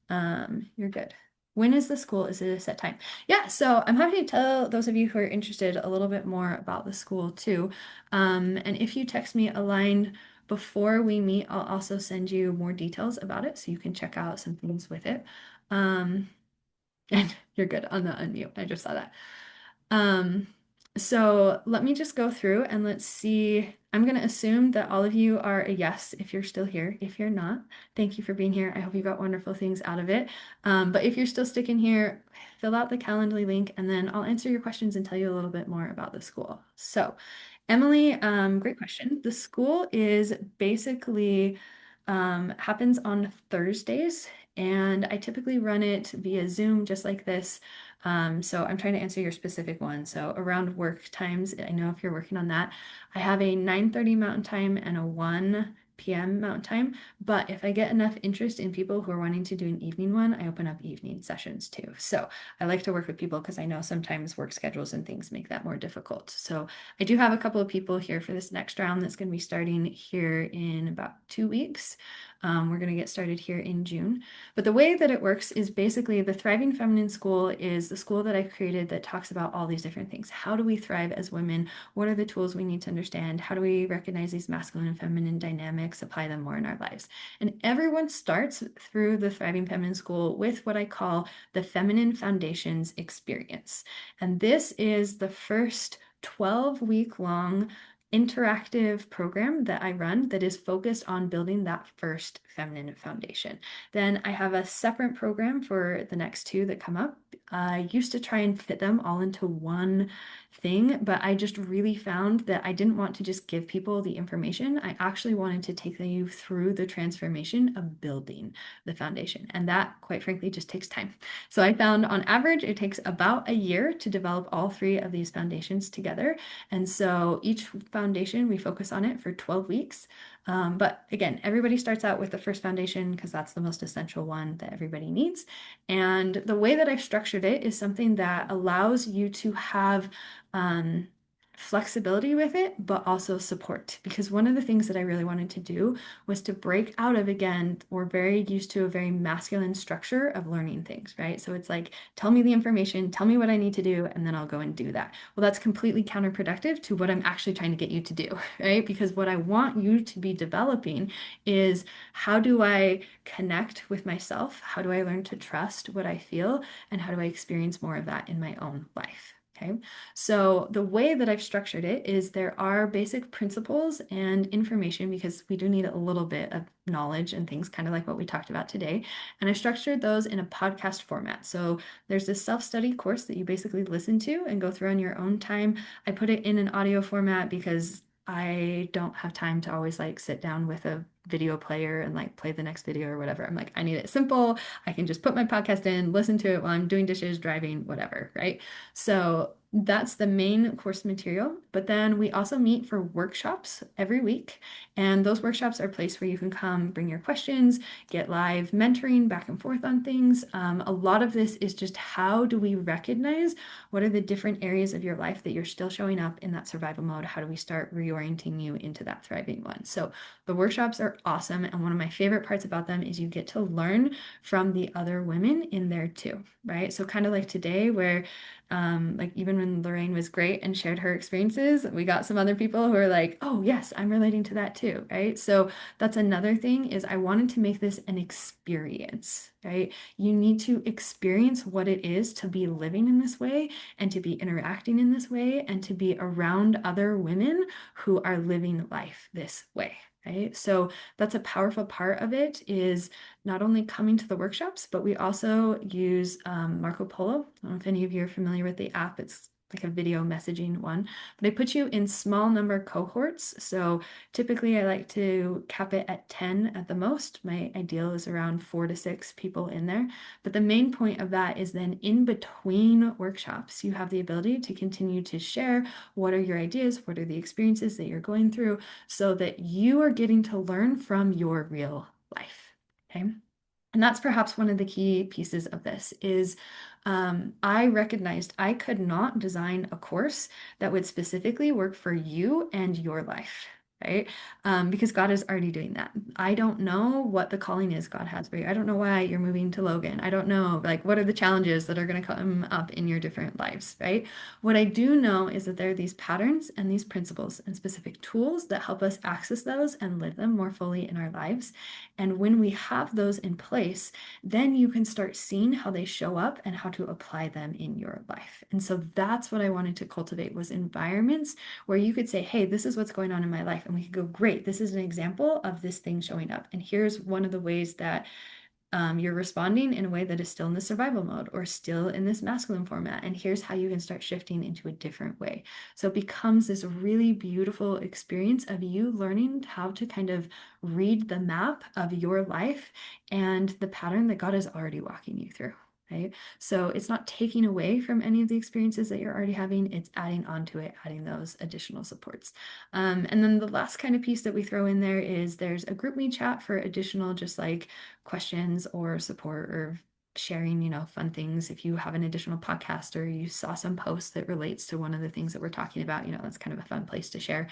You're good. When is the school? Is it a set time? Yeah, so I'm happy to tell those of you who are interested a little bit more about the school too. And if you text me aligned before we meet, I'll also send you more details about it so you can check out some things with it. Um, and you're good on the unmute. I just saw that. Um, so let me just go through and let's see. I'm going to assume that all of you are a yes if you're still here. If you're not, thank you for being here. I hope you got wonderful things out of it. But if you're still sticking here, fill out the Calendly link and then I'll answer your questions and tell you a little bit more about the school. So, Emily, great question. The school is basically happens on Thursdays, and I typically run it via Zoom just like this. So I'm trying to answer your specific one. So around work times, I know if you're working on that, I have a 9:30 Mountain Time and a 1 p.m. Mountain Time. But if I get enough interest in people who are wanting to do an evening one, I open up evening sessions too. So I like to work with people because I know sometimes work schedules and things make that more difficult. So I do have a couple of people here for this next round that's going to be starting here in about 2 weeks. We're going to get started here in June. But the way that it works is basically the Thriving Feminine School is the school that I've created that talks about all these different things. How do we thrive as women? What are the tools we need to understand? How do we recognize these masculine and feminine dynamics, apply them more in our lives? And everyone starts through the Thriving Feminine School with what I call the Feminine Foundations experience. And this is the first 12-week long interactive program that I run that is focused on building that first feminine foundation. Then I have a separate program for the next two that come up. I used to try and fit them all into one thing, but I just really found that I didn't want to just give people the information. I actually wanted to take you through the transformation of building the foundation. And that, quite frankly, just takes time. So I found on average, it takes about a year to develop all three of these foundations together. And so each foundation, we focus on it for 12 weeks. But again, everybody starts out with the first foundation because that's the most essential one that everybody needs. And the way that I've structured it is something that allows you to have um, flexibility with it, but also support. Because one of the things that I really wanted to do was to break out of, again, we're very used to a very masculine structure of learning things, right? So it's like, tell me the information, tell me what I need to do, and then I'll go and do that. Well, that's completely counterproductive to what I'm actually trying to get you to do, right? Because what I want you to be developing is how do I connect with myself? How do I learn to trust what I feel? And how do I experience more of that in my own life? Okay, so the way that I've structured it is there are basic principles and information because we do need a little bit of knowledge and things kind of like what we talked about today. And I structured those in a podcast format. So there's this self-study course that you basically listen to and go through on your own time. I put it in an audio format because I don't have time to always like sit down with a video player and like play the next video or whatever. I'm like, I need it simple. I can just put my podcast in, listen to it while I'm doing dishes, driving, whatever, right? So that's the main course material. But then we also meet for workshops every week. And those workshops are a place where you can come bring your questions, get live mentoring back and forth on things. A lot of this is just how do we recognize what are the different areas of your life that you're still showing up in that survival mode? How do we start reorienting you into that thriving one? So the workshops are awesome. And one of my favorite parts about them is you get to learn from the other women in there too, right? So kind of like today where like even when Lorraine was great and shared her experiences, we got some other people who are like, oh yes, I'm relating to that too, right? So that's another thing is I wanted to make this an experience, right? You need to experience what it is to be living in this way and to be interacting in this way and to be around other women who are living life this way. Right. So that's a powerful part of it is not only coming to the workshops, but we also use Marco Polo. I don't know if any of you are familiar with the app. It's like a video messaging one, but I put you in small number cohorts. So typically I like to cap it at 10 at the most. My ideal is around 4 to 6 people in there. But the main point of that is then in between workshops, you have the ability to continue to share what are your ideas, what are the experiences that you're going through, so that you are getting to learn from your real life. Okay. And that's perhaps one of the key pieces of this is I recognized I could not design a course that would specifically work for you and your life, right? Because God is already doing that. I don't know what the calling is God has for you. I don't know why you're moving to Logan. I don't know, like, what are the challenges that are going to come up in your different lives, right? What I do know is that there are these patterns and these principles and specific tools that help us access those and live them more fully in our lives. And when we have those in place, then you can start seeing how they show up and how to apply them in your life. And so that's what I wanted to cultivate was environments where you could say, hey, this is what's going on in my life. And we could go, great, this is an example of this thing showing up. And here's one of the ways that you're responding in a way that is still in the survival mode or still in this masculine format. And here's how you can start shifting into a different way. So it becomes this really beautiful experience of you learning how to kind of read the map of your life and the pattern that God is already walking you through. right? So it's not taking away from any of the experiences that you're already having, it's adding onto it, adding those additional supports. And then the last kind of piece that we throw in there is there's a group me chat for additional just like questions or support or sharing, fun things. If you have an additional podcast or you saw some post that relates to one of the things that we're talking about, that's kind of a fun place to share,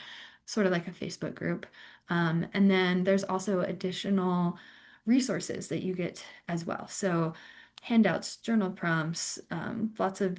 sort of like a Facebook group. And then there's also additional resources that you get as well. So handouts, journal prompts, lots of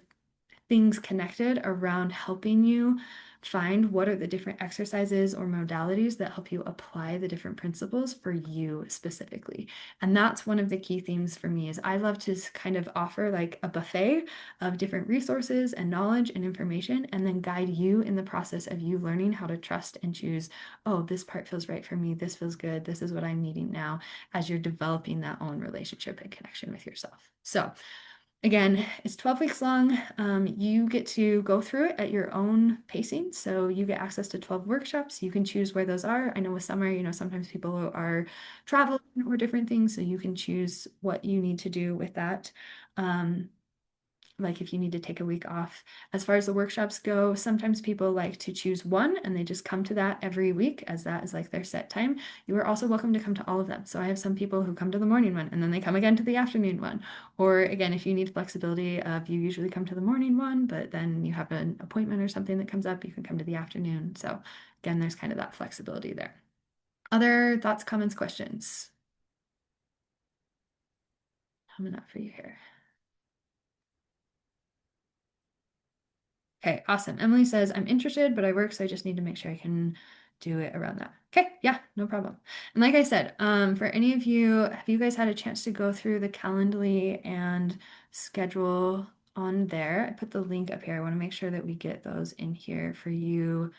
things connected around helping you find what are the different exercises or modalities that help you apply the different principles for you specifically. And that's one of the key themes for me is I love to kind of offer like a buffet of different resources and knowledge and information and then guide you in the process of you learning how to trust and choose, oh, this part feels right for me, this feels good, this is what I'm needing now as you're developing that own relationship and connection with yourself. So again, it's 12 weeks long. You get to go through it at your own pacing. So you get access to 12 workshops. You can choose where those are. I know with summer, sometimes people are traveling or different things. So you can choose what you need to do with that. Um, like if you need to take a week off. As far as the workshops go, sometimes people like to choose one and they just come to that every week as that is like their set time. You are also welcome to come to all of them. So I have some people who come to the morning one and then they come again to the afternoon one. Or again, if you need flexibility of you usually come to the morning one, but then you have an appointment or something that comes up, you can come to the afternoon. So again, there's kind of that flexibility there. Other thoughts, comments, questions coming up for you here. Okay, awesome. Emily says, I'm interested, but I work, so I just need to make sure I can do it around that. Okay, yeah, no problem. And like I said, for any of you, have you guys had a chance to go through the Calendly and schedule on there? I put the link up here. I want to make sure that we get those in here for you.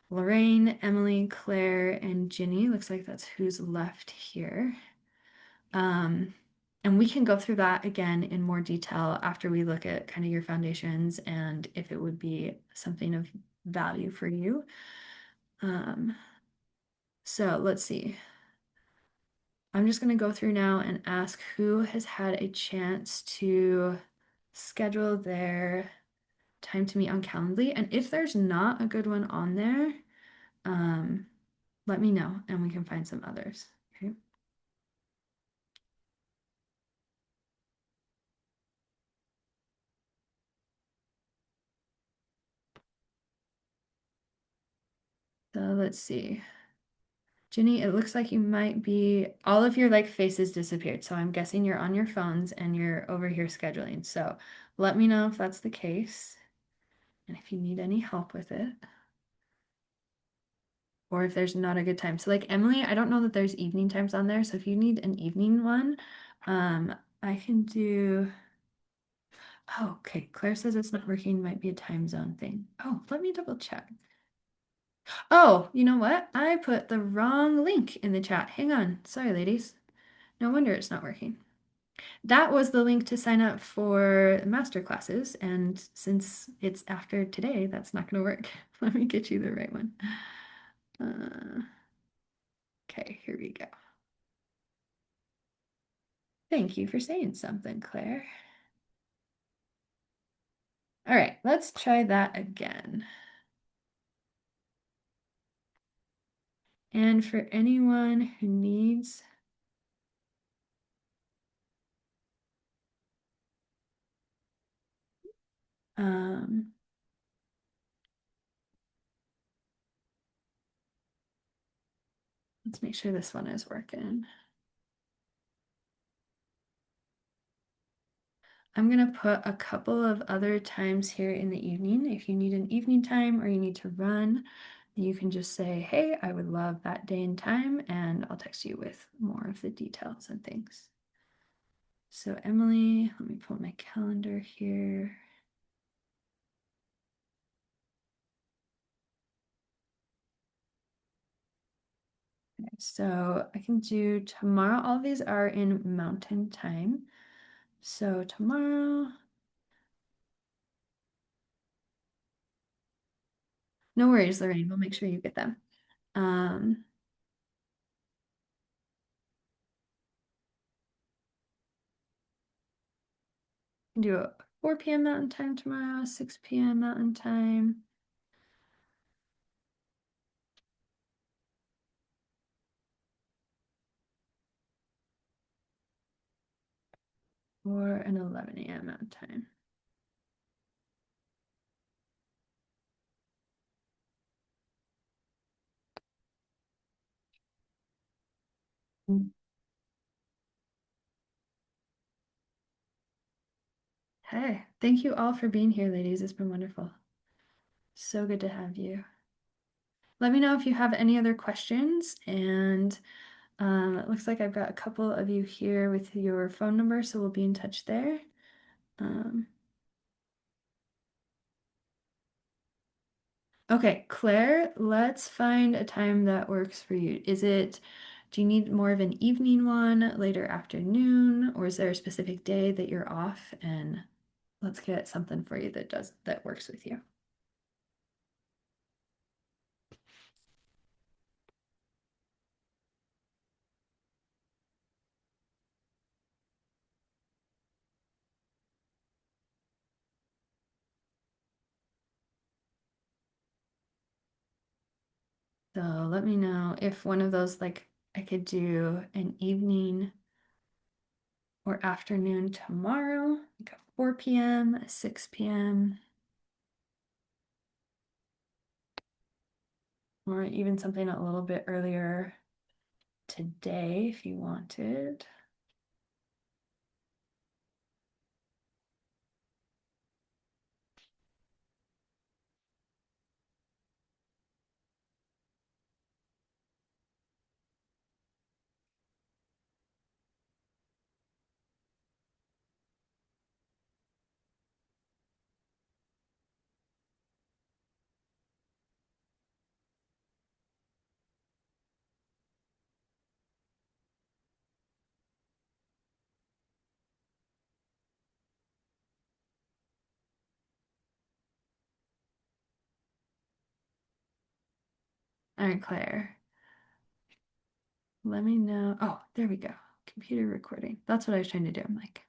Lorraine, Emily, Claire, and Ginny. Looks like that's who's left here. Um, and we can go through that again in more detail after we look at kind of your foundations and if it would be something of value for you. Um, so let's see. I'm just going to go through now and ask who has had a chance to schedule their time to meet on Calendly. And if there's not a good one on there, um, let me know and we can find some others. Okay. So let's see. Ginny, it looks like you might be, all of your like faces disappeared. So I'm guessing you're on your phones and you're over here scheduling. So let me know if that's the case and if you need any help with it or if there's not a good time. So like Emily, I don't know that there's evening times on there. So if you need an evening one, um, I can do, oh, okay. Claire says it's not working, might be a time zone thing. Oh, let me double check. Oh, you know what? I put the wrong link in the chat. Hang on. Sorry, ladies. No wonder it's not working. That was the link to sign up for master classes. And since it's after today, that's not going to work. Let me get you the right one. Uh, okay, here we go. Thank you for saying something, Claire. All right, let's try that again. And for anyone who needs um, let's make sure this one is working. I'm going to put a couple of other times here in the evening. If you need an evening time or you need to run, you can just say, hey, I would love that day and time, and I'll text you with more of the details and things. So Emily, let me pull my calendar here. Okay, so I can do tomorrow. All of these are in Mountain Time. So tomorrow, no worries, Lorraine. We'll make sure you get them. Um, Do a 4 p.m. Mountain Time tomorrow, 6 p.m. Mountain Time, or an 11 a.m. Mountain Time. Mm. Hey, thank you all for being here, ladies. It's been wonderful. So good to have you. Let me know if you have any other questions. And it looks like I've got a couple of you here with your phone number, so we'll be in touch there. Um, okay, Claire, let's find a time that works for you. Do you need more of an evening one, later afternoon, or is there a specific day that you're off? And let's get something for you that works with you. So let me know if one of those, like, I could do an evening or afternoon tomorrow, like a 4 p.m., a 6 p.m., or even something a little bit earlier today if you wanted. All right, Claire, let me know. Oh, there we go. Computer recording. That's what I was trying to do. I'm like,